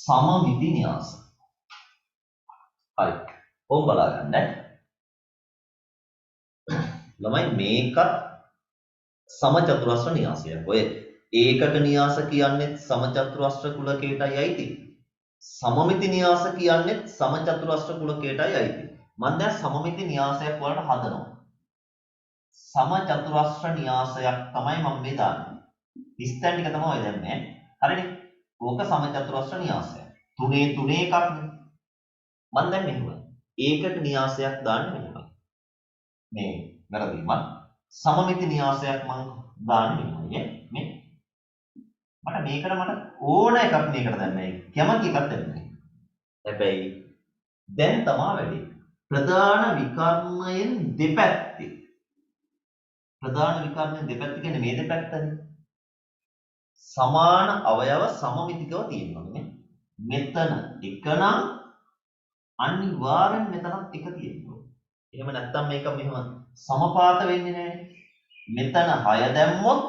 සමමිති න්‍යාස. හරි. කොහොම බලාගන්න. ළමයි මේකත් සමචතුරස්‍ර න්‍යාසයක්. ඔය ඒකක න්‍යාස කියන්නේ සමචතුරස්‍ර කුලකයටයි අයිති. සමමිති න්‍යාස කියන්නේ සමචතුරස්‍ර කුලකයටයි අයිති. මම දැන් සමමිති න්‍යාසයක් වලට හදනවා. සමචතුරස්‍ර න්‍යාසයක් තමයි මම මේ දාන්නේ. ඉස්තැන් ටික තමයි ඔය දැම්මේ. හරිනේ. ඕක සමචතුරස්‍ර න්‍යාසයක්. 3 3 එකක්නේ. මම දැන් මෙහෙම ඒකක න්‍යාසයක් දාන්නේ මෙහෙමයි. මේ වැරදිම සමමිති න්‍යාසයක් මම දාන්නේ මෙහෙමයි. මේ මට ඕන එකක් මේකට දැම්මේ. කැමති එකක් දැම්මේ. හැබැයි දැන් තමයි වැඩි. ප්‍රධාන විකර්ණයෙන් දෙපැත්තේ. ප්‍රධාන විකර්ණයෙන් දෙපැත්ත කියන්නේ මේ දෙපැත්තනේ. සමාන අවයව සමමිතිකව තියෙනවා නේ. මෙතන එක නම් අනිවාර්යෙන් මෙතනත් එක තියෙනවා. එහෙම නැත්නම් මේක මෙහෙම සමපාත වෙන්නේ නැහැ. මෙතන 6 දැම්මොත්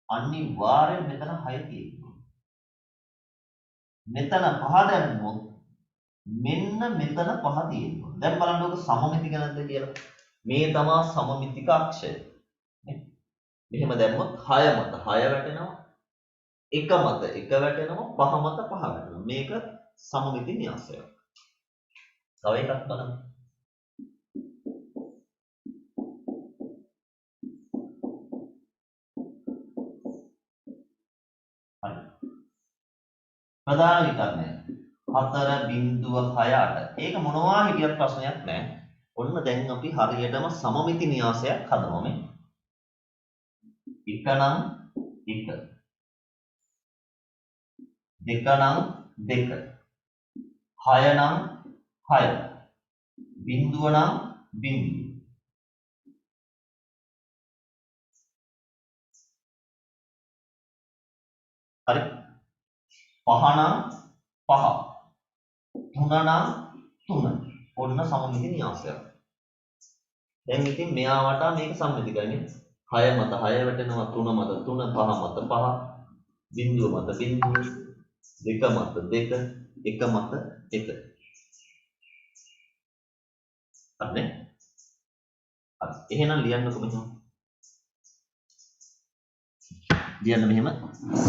අනිවාර්යෙන් මෙතන 6 තියෙනවා. මෙතන 5 දැම්මොත් මෙන්න මෙතන 5 තියෙනවා. දැන් බලන්නකො සමමිතික නැද්ද කියලා. මේ තමයි සමමිතික අක්ෂය. මෙහෙම දැම්මොත් 6 මත 6 වැටෙනවා. 1 මත 1 වැටෙනවා. 5 මත 5 වැටෙනවා. මේක සමමිති න්‍යාසයක්. තව එකක් බලමු. ප්‍රධාන විකර්ණය 4.68. ඒක මොනවා හිටියත් ප්‍රශ්නයක් නැහැ. ඔන්න දැන් අපි හරියටම සමමිති න්‍යාසයක් හදනවා මේ. එක නම් 1. දෙක නම් 2. 6 නම් 6. බිංදුව නම් බිංදුව. හරි. 5 නම් 5. 3 නම් 3. ඔන්න සමමිති න්‍යාසයක්. දැන් ඉතින් මෙයා වටා මේක සම්මිතිකයිනේ. 6 මත 6 වැටෙනවා, 3 මත 3, 5 මත 5, බිංදුව මත බිංදුව, 2 මත 2, 1 මත 1. හරිනේ? හරි. එහෙනම් ලියන්නකො මෙහෙම. ලියන්න මෙහෙම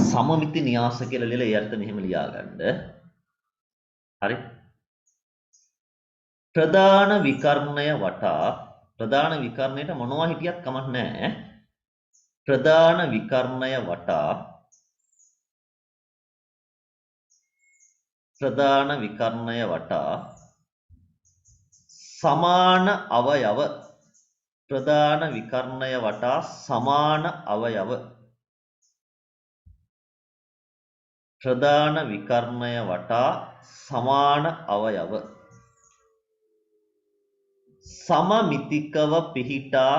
සමමිති න්‍යාස කියලා ලියලා ඒ අර්ථ මෙහෙම ලියාගන්න. හරි. ප්‍රධාන විකර්ණය වටා ප්‍රධාන විකර්ණයට මොනවා හිටියත් කමක් නැහැ. ප්‍රධාන විකර්ණය වටා සමාන අවයව ප්‍රධාන විකර්ණය වටා සමාන අවයව ප්‍රධාන විකර්ණය වටා සමාන අවයව සමමිතිකව පිහිටා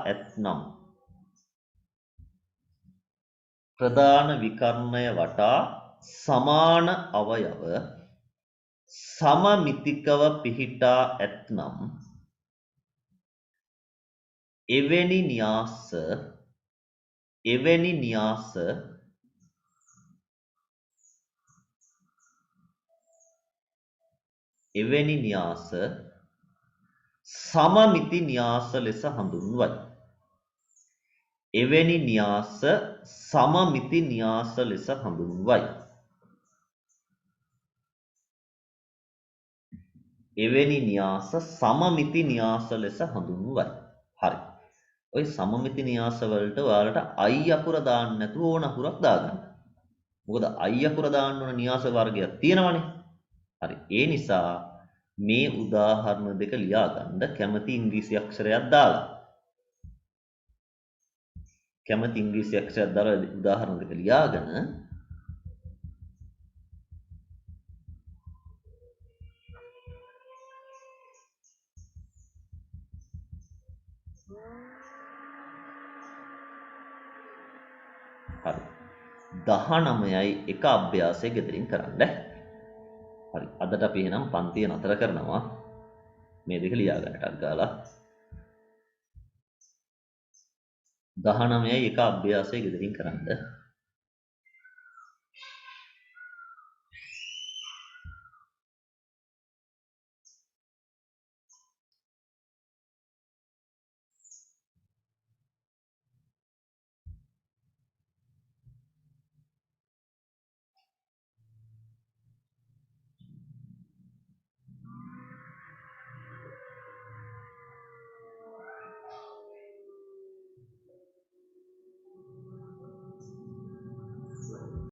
ඇත්නම් ප්‍රධාන විකර්ණය වටා සමාන අවයව සමමිතිකව පිහිටා ඇත්නම් එවැනි න්‍යාස සමමිති න්‍යාස ලෙස හඳුන්වයි. එවැනි න්‍යාස සමමිති න්‍යාස ලෙස හඳුන්වයි. එවැනි න්‍යාස සමමිති න්‍යාස ලෙස හඳුන්වයි. හරි. ඔය සමමිති න්‍යාස වලට ඔයාලට i අකුර දාන්න නැතුව ඕන අකුරක් දාගන්න. මොකද i අකුර දාන්න ඕන න්‍යාස වර්ගයක් තියෙනවනේ. හරි. ඒ නිසා මේ උදාහරණ දෙක ලියා ගන්න කැමති ඉංග්‍රීසි අක්ෂරයක් දාලා. උදාහරණ දෙක ලියාගෙන හරි 19යි එක අභ්‍යාසය ගෙදරින් කරන්න. හරි අදට අපි එහෙනම් පන්තිය නතර කරනවා. මේ දෙක ලියා ගන්න ටක් ගාලා 19යි එක අභ්‍යාසය ගෙදරින් කරන්න.